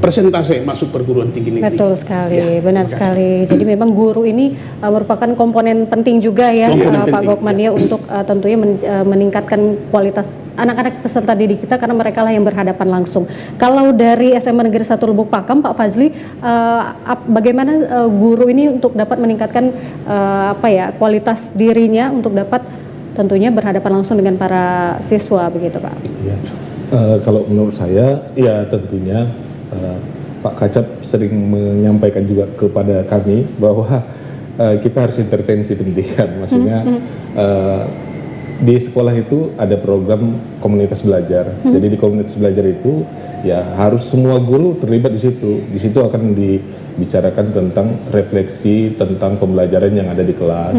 persentase masuk perguruan tinggi negeri. Betul sekali, Ya, benar terima kasih. sekali. Jadi memang guru ini merupakan komponen penting juga ya, Komponen Pak penting, Gokman ya, untuk tentunya meningkatkan kualitas anak-anak peserta didik kita, karena mereka lah yang berhadapan langsung. Kalau dari SMA Negeri 1 Lubuk Pakam, Pak Fazli, bagaimana guru ini untuk dapat meningkatkan kualitas dirinya untuk dapat tentunya berhadapan langsung dengan para siswa begitu, Pak? Ya. Kalau menurut saya, ya tentunya Pak Kacap sering menyampaikan juga kepada kami bahwa kita harus intervensi pendidikan. Maksudnya di sekolah itu ada program komunitas belajar. Jadi di komunitas belajar itu ya harus semua guru terlibat di situ. Di situ akan dibicarakan tentang refleksi tentang pembelajaran yang ada di kelas,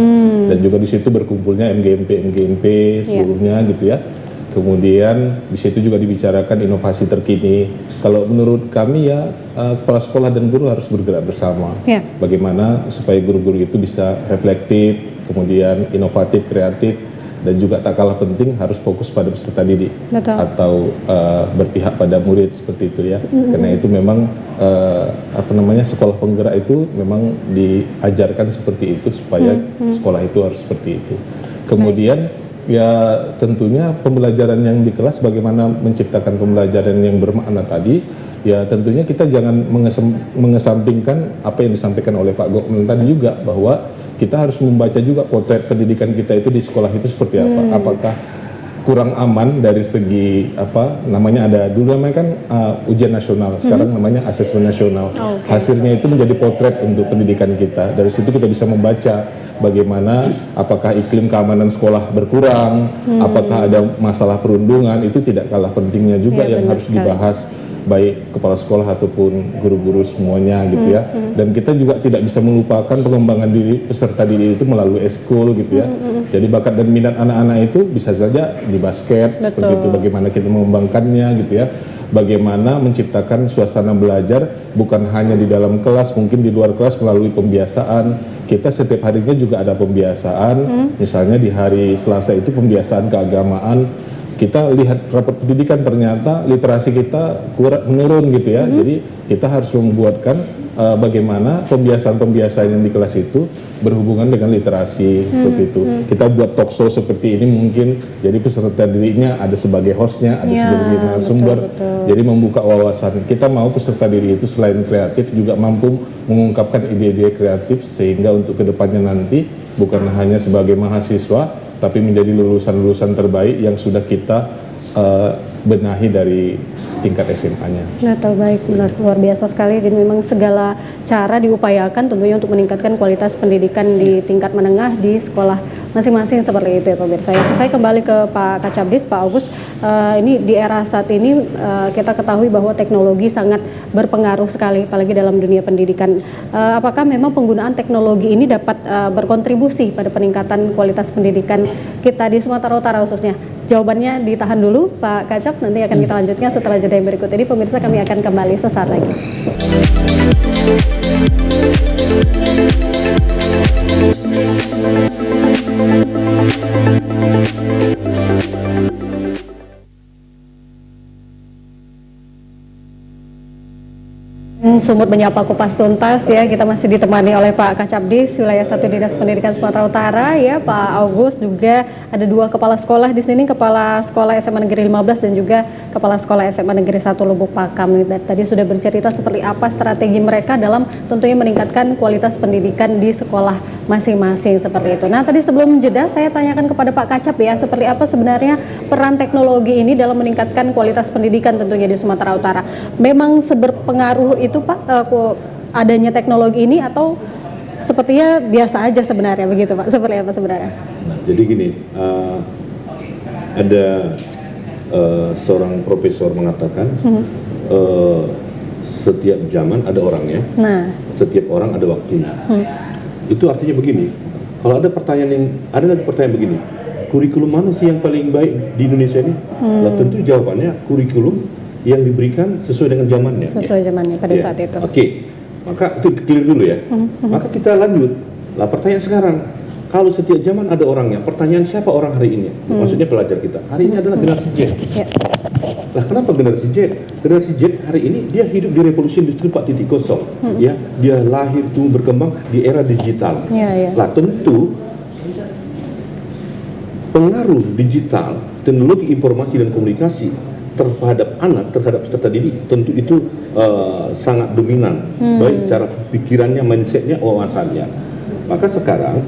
dan juga di situ berkumpulnya MGMP seluruhnya gitu ya. Kemudian di situ juga dibicarakan inovasi terkini. Kalau menurut kami ya kepala sekolah dan guru harus bergerak bersama. Ya. Bagaimana supaya guru-guru itu bisa reflektif, kemudian inovatif, kreatif, dan juga tak kalah penting harus fokus pada peserta didik. Betul. Atau berpihak pada murid seperti itu ya. Karena itu memang sekolah penggerak itu memang diajarkan seperti itu supaya sekolah itu harus seperti itu. Kemudian ya tentunya pembelajaran yang di kelas, bagaimana menciptakan pembelajaran yang bermakna tadi, ya tentunya kita jangan mengesampingkan apa yang disampaikan oleh Pak Gokman tadi juga, bahwa kita harus membaca juga potret pendidikan kita itu di sekolah itu seperti apa. Apakah kurang aman dari segi ada dulu namanya kan ujian nasional, sekarang namanya asesmen nasional. Hasilnya itu menjadi potret untuk pendidikan kita. Dari situ kita bisa membaca bagaimana, apakah iklim keamanan sekolah berkurang, apakah ada masalah perundungan. Itu tidak kalah pentingnya juga yang harus dibahas baik kepala sekolah ataupun guru-guru semuanya gitu ya. Dan kita juga tidak bisa melupakan pengembangan diri peserta didik itu melalui eskul gitu ya. Jadi bakat dan minat anak-anak itu bisa saja di basket. Betul. Seperti itu, bagaimana kita mengembangkannya gitu ya. Bagaimana menciptakan suasana belajar bukan hanya di dalam kelas, mungkin di luar kelas melalui pembiasaan. Kita setiap harinya juga ada pembiasaan. Misalnya di hari Selasa itu pembiasaan keagamaan. Kita lihat rapat pendidikan, ternyata literasi kita menurun gitu ya. Jadi kita harus membuatkan bagaimana pembiasaan-pembiasaan yang di kelas itu berhubungan dengan literasi seperti itu. Kita buat talk show seperti ini mungkin, jadi peserta dirinya ada sebagai hostnya, ada sebagai narasumber. Jadi membuka wawasan. Kita mau peserta diri itu selain kreatif juga mampu mengungkapkan ide-ide kreatif, sehingga untuk kedepannya nanti bukan hanya sebagai mahasiswa, tapi menjadi lulusan-lulusan terbaik yang sudah kita benahi dari tingkat SMA-nya. Betul, baik, benar, luar biasa sekali. Jadi memang segala cara diupayakan tentunya untuk meningkatkan kualitas pendidikan di tingkat menengah di sekolah masing-masing, seperti itu ya pemirsa. Saya kembali ke Pak Kacabdis, Pak Agus. Ini di era saat ini kita ketahui bahwa teknologi sangat berpengaruh sekali, apalagi dalam dunia pendidikan. Apakah memang penggunaan teknologi ini dapat berkontribusi pada peningkatan kualitas pendidikan kita di Sumatera Utara khususnya? Jawabannya ditahan dulu Pak Kacap, nanti akan kita lanjutkan setelah jeda yang berikut ini. Pemirsa, kami akan kembali sesaat lagi. Sumut menyapa kupas tuntas ya, kita masih ditemani oleh Pak Kacabdis wilayah 1 Dinas Pendidikan Sumatera Utara ya, Pak August, juga ada 2 kepala sekolah di sini, Kepala Sekolah SMA Negeri 15 dan juga Kepala Sekolah SMA Negeri 1 Lubuk Pakam. Tadi sudah bercerita seperti apa strategi mereka dalam tentunya meningkatkan kualitas pendidikan di sekolah masing-masing seperti itu. Nah, tadi sebelum jeda saya tanyakan kepada Pak Kacab ya, seperti apa sebenarnya peran teknologi ini dalam meningkatkan kualitas pendidikan tentunya di Sumatera Utara. Memang seberpengaruh itu Pak adanya teknologi ini, atau sepertinya biasa aja sebenarnya begitu Pak? Seperti apa sebenarnya? Nah, jadi gini, ada seorang profesor mengatakan setiap zaman ada orangnya, setiap orang ada waktunya. Itu artinya begini, kalau ada lagi pertanyaan begini, kurikulum mana sih yang paling baik di Indonesia ini? Nah, tentu jawabannya kurikulum yang diberikan sesuai dengan zamannya. Sesuai zamannya pada saat itu. Oke, maka itu clear dulu ya. Maka kita lanjut. Lah pertanyaan sekarang, kalau setiap zaman ada orangnya, pertanyaan siapa orang hari ini? Maksudnya pelajar kita. Hari ini adalah generasi Z. Lah kenapa generasi Z? Generasi Z hari ini dia hidup di revolusi industri 4.0. Ya, dia lahir tumbuh berkembang di era digital. Lah tentu pengaruh digital, teknologi informasi dan komunikasi terhadap anak, terhadap peserta didik, tentu itu sangat dominan, baik cara pikirannya, mindsetnya, wawasannya. Maka sekarang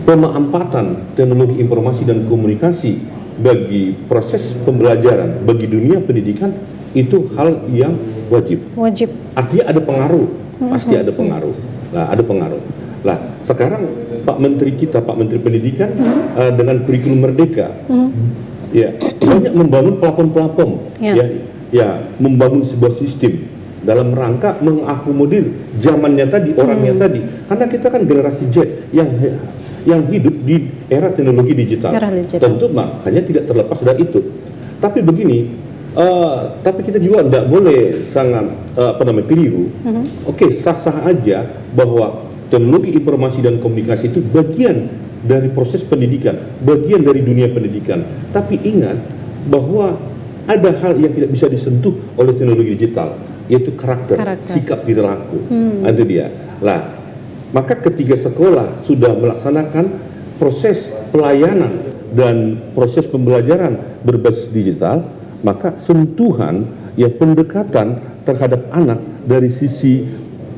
pemanfaatan teknologi informasi dan komunikasi bagi proses pembelajaran, bagi dunia pendidikan itu hal yang wajib. Artinya ada pengaruh, pasti ada pengaruh. Nah, ada pengaruh. Lah sekarang Pak Menteri kita, Pak Menteri Pendidikan dengan kurikulum Merdeka. Ya, banyak membangun platform-platform, membangun sebuah sistem dalam rangka mengakomodir zamannya tadi, orangnya tadi. Karena kita kan generasi Z yang hidup di era teknologi digital. Tentu makanya tidak terlepas dari itu. Tapi begini, tapi kita juga tidak boleh sangat keliru. Oke, sah-sah aja bahwa teknologi informasi dan komunikasi itu bagian dari proses pendidikan, bagian dari dunia pendidikan. Tapi ingat bahwa ada hal yang tidak bisa disentuh oleh teknologi digital, yaitu karakter. Sikap perilaku. Itu dia. Lah, maka ketika sekolah sudah melaksanakan proses pelayanan dan proses pembelajaran berbasis digital, maka sentuhan, pendekatan terhadap anak dari sisi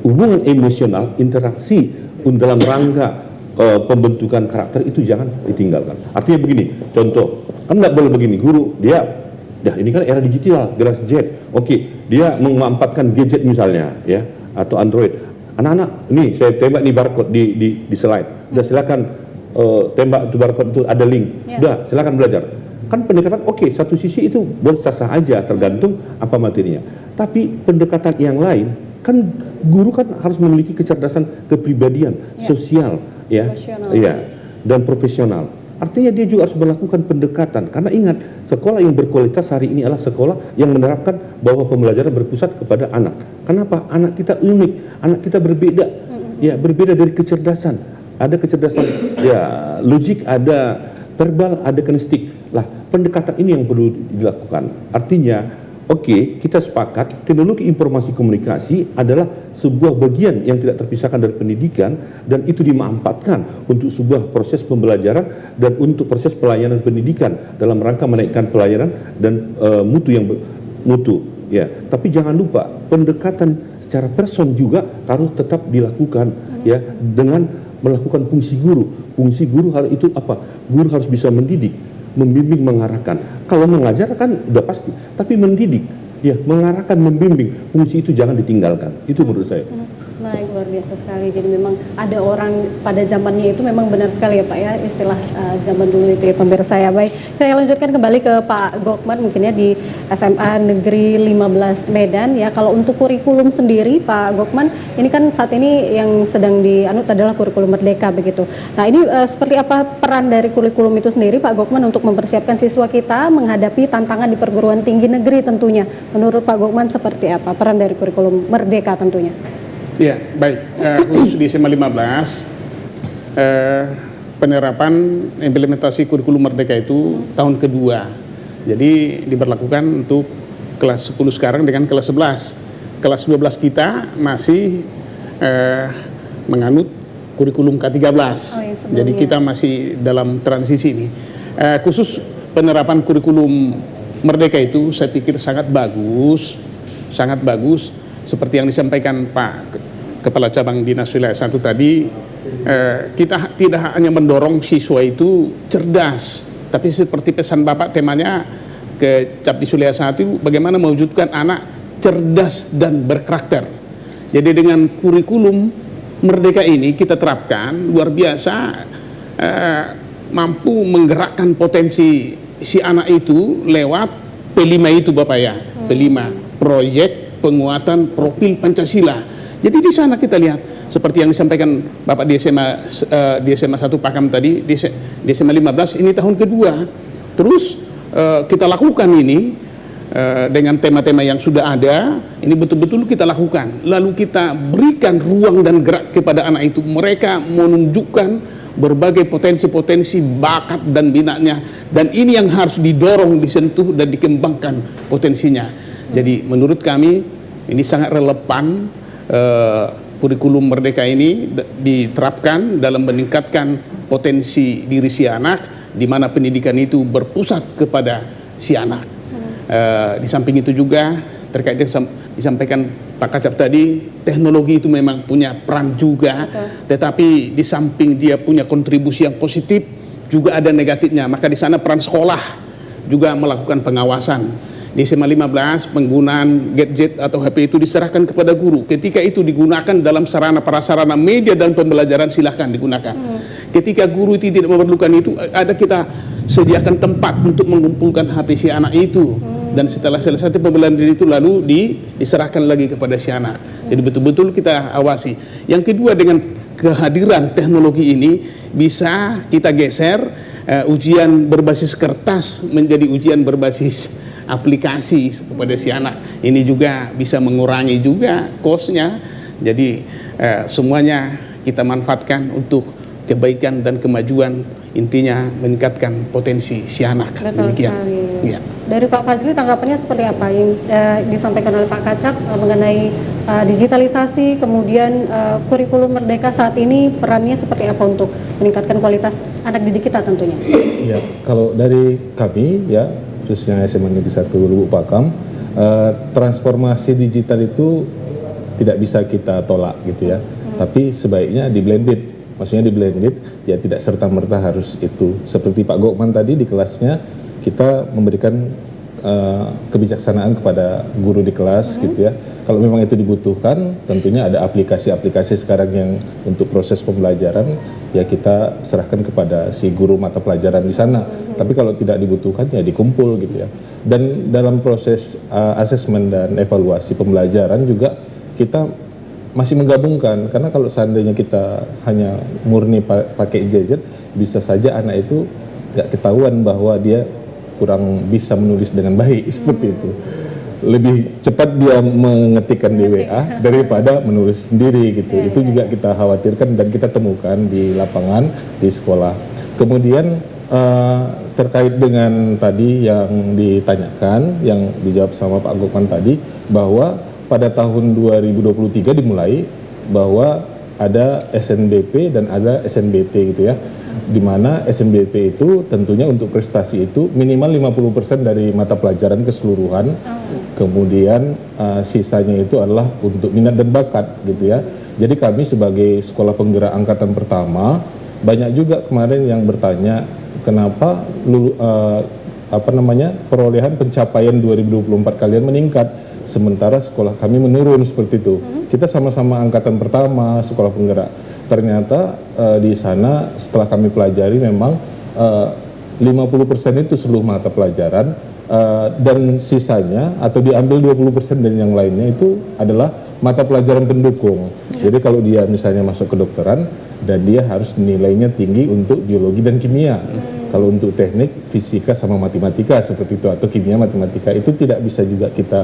hubungan emosional, interaksi dalam rangka pembentukan karakter itu jangan ditinggalkan. Artinya begini, contoh, kan nggak boleh begini, guru dia ini kan era digital, generasi Z. Oke, dia memanfaatkan gadget misalnya, ya, atau Android. Anak-anak, ini saya tembak nih barcode di slide. Udah silakan tembak itu barcode itu ada link. Udah silakan belajar. Kan pendekatan satu sisi itu boleh sah-sah aja tergantung apa materinya. Tapi pendekatan yang lain kan guru kan harus memiliki kecerdasan kepribadian, sosial, dan profesional. Artinya dia juga harus melakukan pendekatan, karena ingat, sekolah yang berkualitas hari ini adalah sekolah yang menerapkan bahwa pembelajaran berpusat kepada anak. Kenapa? Anak kita unik, anak kita berbeda, berbeda dari kecerdasan. Ada kecerdasan logik, ada verbal, ada kinestik. Lah, pendekatan ini yang perlu dilakukan. Artinya kita sepakat teknologi informasi komunikasi adalah sebuah bagian yang tidak terpisahkan dari pendidikan, dan itu dimanfaatkan untuk sebuah proses pembelajaran dan untuk proses pelayanan pendidikan dalam rangka menaikkan pelayanan dan mutu. Ya, tapi jangan lupa pendekatan secara person juga harus tetap dilakukan, dengan melakukan fungsi guru. Fungsi guru itu apa? Guru harus bisa mendidik, membimbing, mengarahkan. Kalau mengajar kan udah pasti, tapi mendidik, mengarahkan, membimbing, fungsi itu jangan ditinggalkan. Itu menurut saya. Baik, luar biasa sekali. Jadi memang ada orang pada zamannya itu memang benar sekali ya Pak ya, istilah zaman dulu itu ya pemirsa ya. Baik, saya lanjutkan kembali ke Pak Gokman mungkin ya, di SMA Negeri 15 Medan ya. Kalau untuk kurikulum sendiri Pak Gokman, ini kan saat ini yang sedang dianut adalah kurikulum Merdeka begitu. Nah ini seperti apa peran dari kurikulum itu sendiri Pak Gokman untuk mempersiapkan siswa kita menghadapi tantangan di perguruan tinggi negeri tentunya. Menurut Pak Gokman seperti apa peran dari kurikulum Merdeka tentunya? Ya, baik. Khusus di SMA 15, penerapan implementasi kurikulum Merdeka itu tahun kedua. Jadi diberlakukan untuk kelas 10 sekarang dengan kelas 11. kelas 12 kita masih menganut kurikulum K13. iya, Jadi kita masih dalam transisi ini. Khusus penerapan kurikulum Merdeka itu saya pikir sangat bagus seperti yang disampaikan Pak Kepala Cabang Dinas Wilayah 1 tadi. Kita tidak hanya mendorong siswa itu cerdas, tapi seperti pesan Bapak temanya ke Capdis Wilayah 1, bagaimana mewujudkan anak cerdas dan berkarakter. Jadi dengan kurikulum Merdeka ini kita terapkan luar biasa, mampu menggerakkan potensi si anak itu lewat P5 itu Bapak ya, P5, proyek penguatan profil Pancasila. Jadi di sana kita lihat seperti yang disampaikan Bapak di SMA 1 Pakam tadi, di SMA 15 ini tahun kedua. Terus kita lakukan ini dengan tema-tema yang sudah ada, ini betul-betul kita lakukan. Lalu kita berikan ruang dan gerak kepada anak itu. Mereka menunjukkan berbagai potensi-potensi bakat dan minatnya, dan ini yang harus didorong, disentuh dan dikembangkan potensinya. Jadi menurut kami ini sangat relevan, kurikulum Merdeka ini diterapkan dalam meningkatkan potensi diri si anak, di mana pendidikan itu berpusat kepada si anak. Di samping itu juga terkait dengan disampaikan Pak Kacap tadi, teknologi itu memang punya peran juga, tetapi di samping dia punya kontribusi yang positif, juga ada negatifnya. Maka di sana peran sekolah juga melakukan pengawasan. Di SMA 15 penggunaan gadget atau HP itu diserahkan kepada guru. Ketika itu digunakan dalam sarana prasarana media dan pembelajaran, silahkan digunakan. Ketika guru itu tidak memerlukan itu, ada kita sediakan tempat untuk mengumpulkan HP si anak itu. Dan setelah selesai pembelajaran diri itu lalu diserahkan lagi kepada si anak. Jadi betul-betul kita awasi. Yang kedua, dengan kehadiran teknologi ini bisa kita geser ujian berbasis kertas menjadi ujian berbasis aplikasi kepada si anak. Ini juga bisa mengurangi juga cost-nya. Jadi semuanya kita manfaatkan untuk kebaikan dan kemajuan, intinya meningkatkan potensi si anak. Betul Demikian. sekali. Ya. Dari Pak Fazli tanggapannya seperti apa yang disampaikan oleh Pak Kacap mengenai digitalisasi, kemudian kurikulum Merdeka saat ini perannya seperti apa untuk meningkatkan kualitas anak didik kita tentunya? Ya, kalau dari kami ya, khususnya SMA Negeri 1 Lubuk Pakam, transformasi digital itu tidak bisa kita tolak gitu ya. Tapi sebaiknya di blended. Maksudnya di blended ya, tidak serta-merta harus itu. Seperti Pak Gokman tadi di kelasnya, kita memberikan kebijaksanaan kepada guru di kelas gitu ya. Kalau memang itu dibutuhkan, tentunya ada aplikasi-aplikasi sekarang yang untuk proses pembelajaran ya kita serahkan kepada si guru mata pelajaran di sana. Tapi kalau tidak dibutuhkan ya dikumpul gitu ya. Dan dalam proses asesmen dan evaluasi pembelajaran juga kita masih menggabungkan, karena kalau seandainya kita hanya murni pakai gadget, bisa saja anak itu nggak ketahuan bahwa dia kurang bisa menulis dengan baik seperti itu. Lebih cepat dia mengetikkan di WA daripada menulis sendiri gitu. Itu juga kita khawatirkan dan kita temukan di lapangan, di sekolah. Kemudian terkait dengan tadi yang ditanyakan, yang dijawab sama Pak Gokman tadi, bahwa pada tahun 2023 dimulai bahwa ada SNBP dan ada SNBT gitu ya, di mana SNBP itu tentunya untuk prestasi itu minimal 50% dari mata pelajaran keseluruhan, kemudian sisanya itu adalah untuk minat dan bakat gitu ya. Jadi kami sebagai sekolah penggerak angkatan pertama, banyak juga kemarin yang bertanya kenapa perolehan pencapaian 2024 kalian meningkat sementara sekolah kami menurun seperti itu. Kita sama-sama angkatan pertama sekolah penggerak. Ternyata di sana setelah kami pelajari memang 50% itu seluruh mata pelajaran, dan sisanya atau diambil 20% dan yang lainnya itu adalah mata pelajaran pendukung. Jadi kalau dia misalnya masuk kedokteran dan dia harus nilainya tinggi untuk biologi dan kimia. Kalau untuk teknik, fisika sama matematika seperti itu, atau kimia matematika, itu tidak bisa juga kita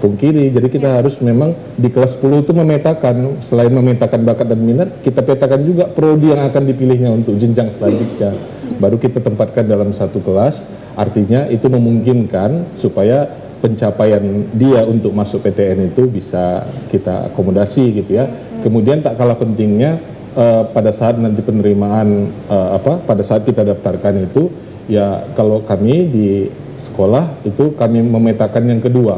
pungkiri. Jadi kita harus memang di kelas 10 itu memetakan, selain memetakan bakat dan minat, kita petakan juga prodi yang akan dipilihnya untuk jenjang selanjutnya. Baru kita tempatkan dalam satu kelas, artinya itu memungkinkan supaya pencapaian dia untuk masuk PTN itu bisa kita akomodasi gitu ya. Kemudian tak kalah pentingnya pada saat nanti penerimaan pada saat kita daftarkan itu ya, kalau kami di sekolah itu kami memetakan yang kedua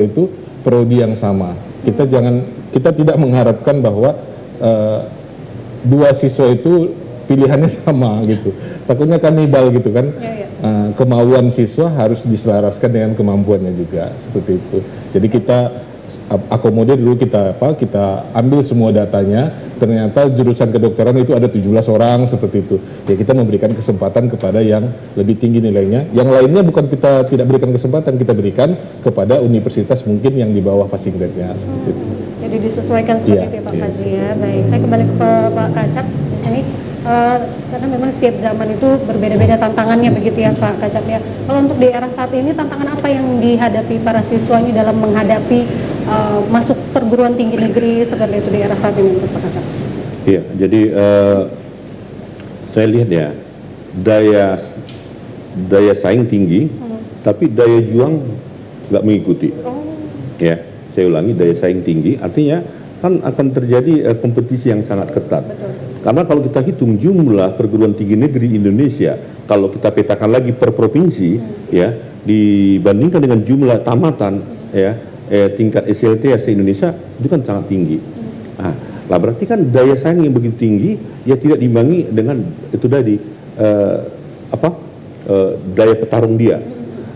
itu prodi yang sama. Kita tidak mengharapkan bahwa dua siswa itu pilihannya sama gitu. Takutnya kanibal gitu kan. Kemauan siswa harus diselaraskan dengan kemampuannya juga seperti itu. Jadi kita akomodir dulu, kita ambil semua datanya, ternyata jurusan kedokteran itu ada 17 orang seperti itu. Ya kita memberikan kesempatan kepada yang lebih tinggi nilainya. Yang lainnya bukan kita tidak berikan kesempatan, kita berikan kepada universitas mungkin yang di bawah passing grade-nya seperti itu. Jadi disesuaikan seperti itu ya Pak Fazli ya. Baik, saya kembali ke Pak Kacap di sini. Karena memang setiap zaman itu berbeda-beda tantangannya begitu ya Pak Kacap ya. Kalau untuk di era saat ini tantangan apa yang dihadapi para siswa ini dalam menghadapi masuk perguruan tinggi negeri seperti itu di era saat ini untuk Pak Kacap? Iya, jadi saya lihat ya daya saing tinggi, tapi daya juang nggak mengikuti. Ya, saya ulangi, daya saing tinggi artinya kan akan terjadi kompetisi yang sangat ketat. Betul. Karena kalau kita hitung jumlah perguruan tinggi negeri Indonesia, kalau kita petakan lagi per provinsi, ya dibandingkan dengan jumlah tamatan, ya tingkat SLTS se-Indonesia itu kan sangat tinggi. Lah berarti kan daya saing yang begitu tinggi, ya tidak diimbangi dengan itu tadi daya petarung dia.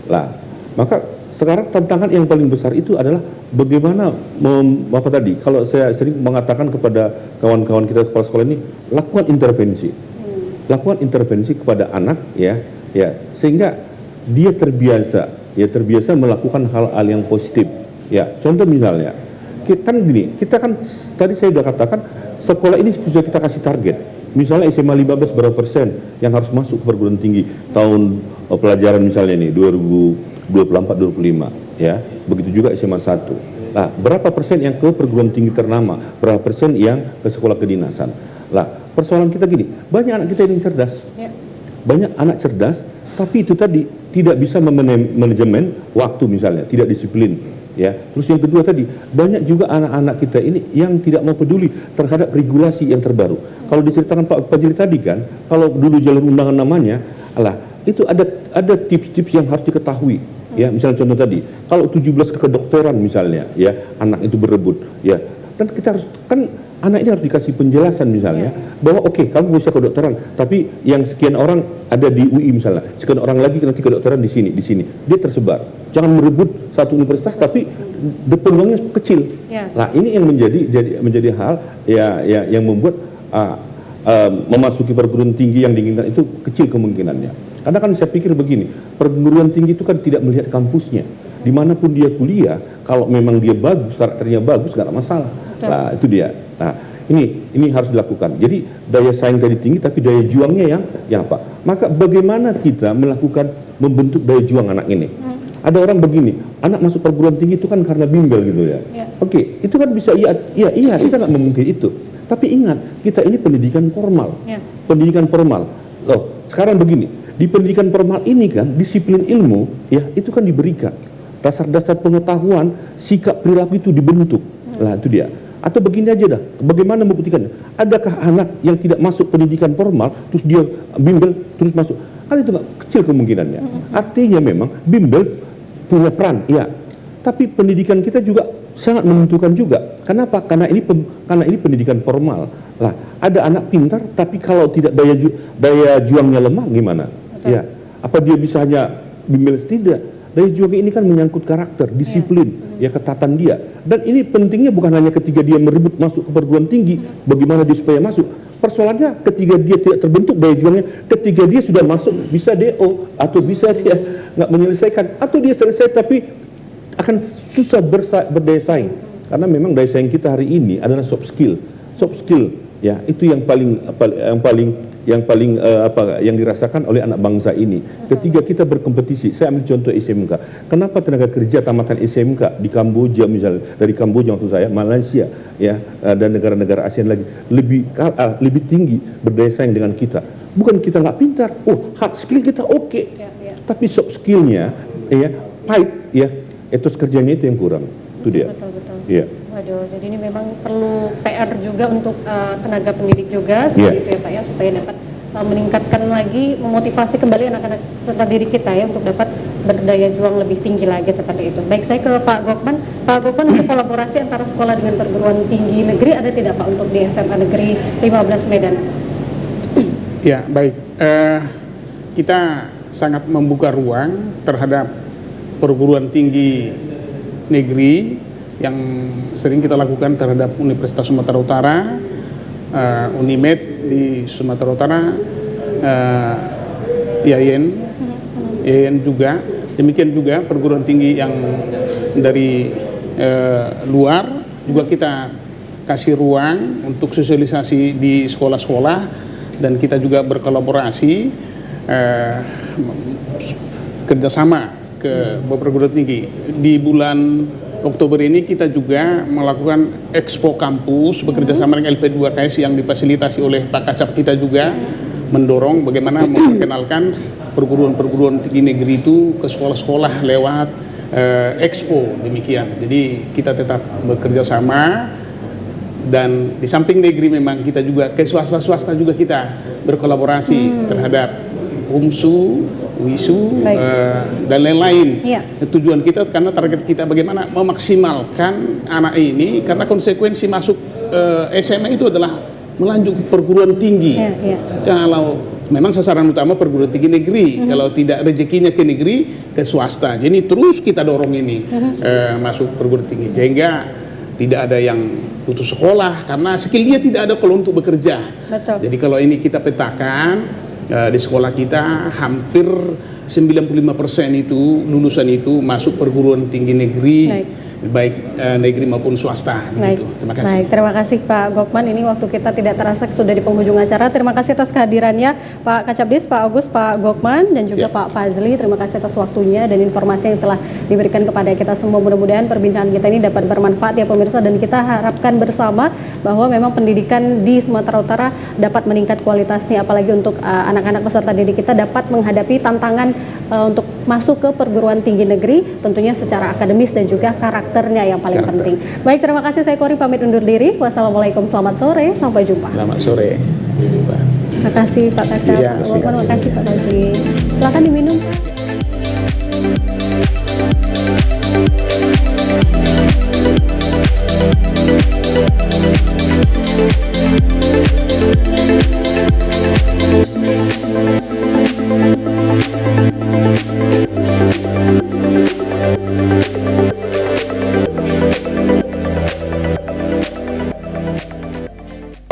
Lah maka sekarang tantangan yang paling besar itu adalah bagaimana kalau saya sering mengatakan kepada kawan-kawan kita kepala sekolah ini, lakukan intervensi kepada anak ya sehingga dia terbiasa melakukan hal-hal yang positif ya. Contoh misalnya kita kan tadi saya sudah katakan sekolah ini sudah kita kasih target, misalnya SMA 15 berapa persen yang harus masuk ke perguruan tinggi tahun pelajaran misalnya nih 2024-25 ya, begitu juga SMA 1. Nah, berapa persen yang ke perguruan tinggi ternama, berapa persen yang ke sekolah kedinasan. Lah, persoalan kita gini, banyak anak kita yang cerdas. Banyak anak cerdas, tapi itu tadi tidak bisa manajemen waktu misalnya, tidak disiplin ya. Terus yang kedua tadi, banyak juga anak-anak kita ini yang tidak mau peduli terhadap regulasi yang terbaru. Kalau diceritakan Pak Fazli tadi kan, kalau dulu jalur undangan namanya, itu ada tips-tips yang harus diketahui. Ya, misalnya contoh tadi, kalau 17 ke kedokteran misalnya, ya anak itu berebut, ya, dan kita harus kan anak ini harus dikasih penjelasan misalnya bahwa oke, kamu bisa kedokteran, tapi yang sekian orang ada di UI misalnya, sekian orang lagi nanti kedokteran di sini, dia tersebar. Jangan merebut satu universitas, tapi peluangnya kecil. Nah, ini yang menjadi hal yang membuat memasuki perguruan tinggi yang diinginkan itu kecil kemungkinannya. Karena kan saya pikir begini, perguruan tinggi itu kan tidak melihat kampusnya. Dimanapun dia kuliah, kalau memang dia bagus, karakternya bagus, nggak ada masalah. Nah, itu dia. Nah, ini harus dilakukan. Jadi daya saing tadi tinggi, tapi daya juangnya yang apa? Maka bagaimana kita membentuk daya juang anak ini? Ada orang begini, anak masuk perguruan tinggi itu kan karena bimbel gitu ya. Oke, itu kan bisa iya kita nggak memungkiri itu. Tapi ingat, kita ini pendidikan formal. Pendidikan formal. Loh, sekarang begini. Di pendidikan formal ini kan disiplin ilmu ya itu kan diberikan, dasar-dasar pengetahuan, sikap perilaku itu dibentuk. Lah itu dia. Atau begini aja dah, bagaimana membuktikannya? Adakah anak yang tidak masuk pendidikan formal terus dia bimbel terus masuk? Kan itu nggak kecil kemungkinannya. Artinya memang bimbel punya peran, ya. Tapi pendidikan kita juga sangat menentukan juga. Kenapa? Karena ini pendidikan formal. Lah, ada anak pintar tapi kalau tidak daya juangnya lemah gimana? Ya, apa dia bisa hanya bimbel? Tidak. Daya juang ini kan menyangkut karakter, disiplin, ya ketatan dia. Dan ini pentingnya bukan hanya ketika dia merebut masuk ke perguruan tinggi, bagaimana dia supaya masuk. Persoalannya ketika dia tidak terbentuk daya juangnya, ketika dia sudah masuk bisa DO atau bisa dia nggak menyelesaikan atau dia selesai tapi akan susah berdaya saing. Karena memang daya saing kita hari ini adalah soft skill ya, itu yang yang dirasakan oleh anak bangsa ini. Ketika kita berkompetisi, saya ambil contoh SMK. Kenapa tenaga kerja tamatan SMK di Kamboja misalnya, dari Kamboja waktu saya, Malaysia ya, dan negara-negara ASEAN lagi lebih tinggi berdaya saing dengan kita. Bukan kita nggak pintar, hard skill kita oke. Tapi soft skillnya ya pahit. ya etos kerjanya itu yang kurang. Itu dia. Betul. Iya. Waduh, jadi ini memang perlu PR juga untuk tenaga pendidik juga seperti itu ya Pak ya, supaya dapat meningkatkan lagi, memotivasi kembali anak-anak peserta didik kita ya untuk dapat berdaya juang lebih tinggi lagi seperti itu. Baik, saya ke Pak Gokman. Pak Gokman, untuk kolaborasi antara sekolah dengan perguruan tinggi negeri ada tidak Pak untuk di SMA Negeri 15 Medan? Ya, baik. Kita sangat membuka ruang terhadap perguruan tinggi negeri yang sering kita lakukan terhadap Universitas Sumatera Utara, Unimed di Sumatera Utara, IAIN juga. Demikian juga perguruan tinggi yang dari luar juga kita kasih ruang untuk sosialisasi di sekolah-sekolah, dan kita juga berkolaborasi kerjasama ke perguruan tinggi. Di bulan Oktober ini kita juga melakukan Expo Kampus bekerja sama dengan LP2KS yang difasilitasi oleh Pak Kacap. Kita juga mendorong bagaimana memperkenalkan perguruan-perguruan tinggi negeri itu ke sekolah-sekolah lewat Expo, demikian. Jadi kita tetap bekerja sama, dan di samping negeri memang kita juga ke swasta-swasta juga kita berkolaborasi terhadap UMSU, WISU, dan lain-lain. Iya. Tujuan kita karena target kita bagaimana memaksimalkan anak ini, karena konsekuensi masuk SMA itu adalah melanjut ke perguruan tinggi. Iya. Kalau memang sasaran utama perguruan tinggi negeri, kalau tidak rezekinya ke negeri, ke swasta. Jadi terus kita dorong ini masuk perguruan tinggi, sehingga tidak ada yang putus sekolah karena skill dia tidak ada kalau untuk bekerja. Betul. Jadi kalau ini kita petakan, di sekolah kita hampir 95% itu lulusan itu masuk perguruan tinggi negeri, baik negeri maupun swasta. Gitu. Terima kasih. Baik, terima kasih Pak Gokman. Ini waktu kita tidak terasa sudah di penghujung acara. Terima kasih atas kehadirannya Pak Kacabdis, Pak Agus, Pak Gokman, dan juga Pak Fazli. Terima kasih atas waktunya dan informasi yang telah diberikan kepada kita semua. Mudah-mudahan perbincangan kita ini dapat bermanfaat ya pemirsa, dan kita harapkan bersama bahwa memang pendidikan di Sumatera Utara dapat meningkat kualitasnya, apalagi untuk anak-anak peserta didik kita dapat menghadapi tantangan untuk masuk ke perguruan tinggi negeri, tentunya secara akademis dan juga karakternya yang paling penting. Baik, terima kasih. Saya Kori pamit undur diri. Wassalamualaikum, selamat sore, sampai jumpa. Selamat sore. Terima kasih Pak Kacap, terima kasih Pak Fazli. Silakan diminum.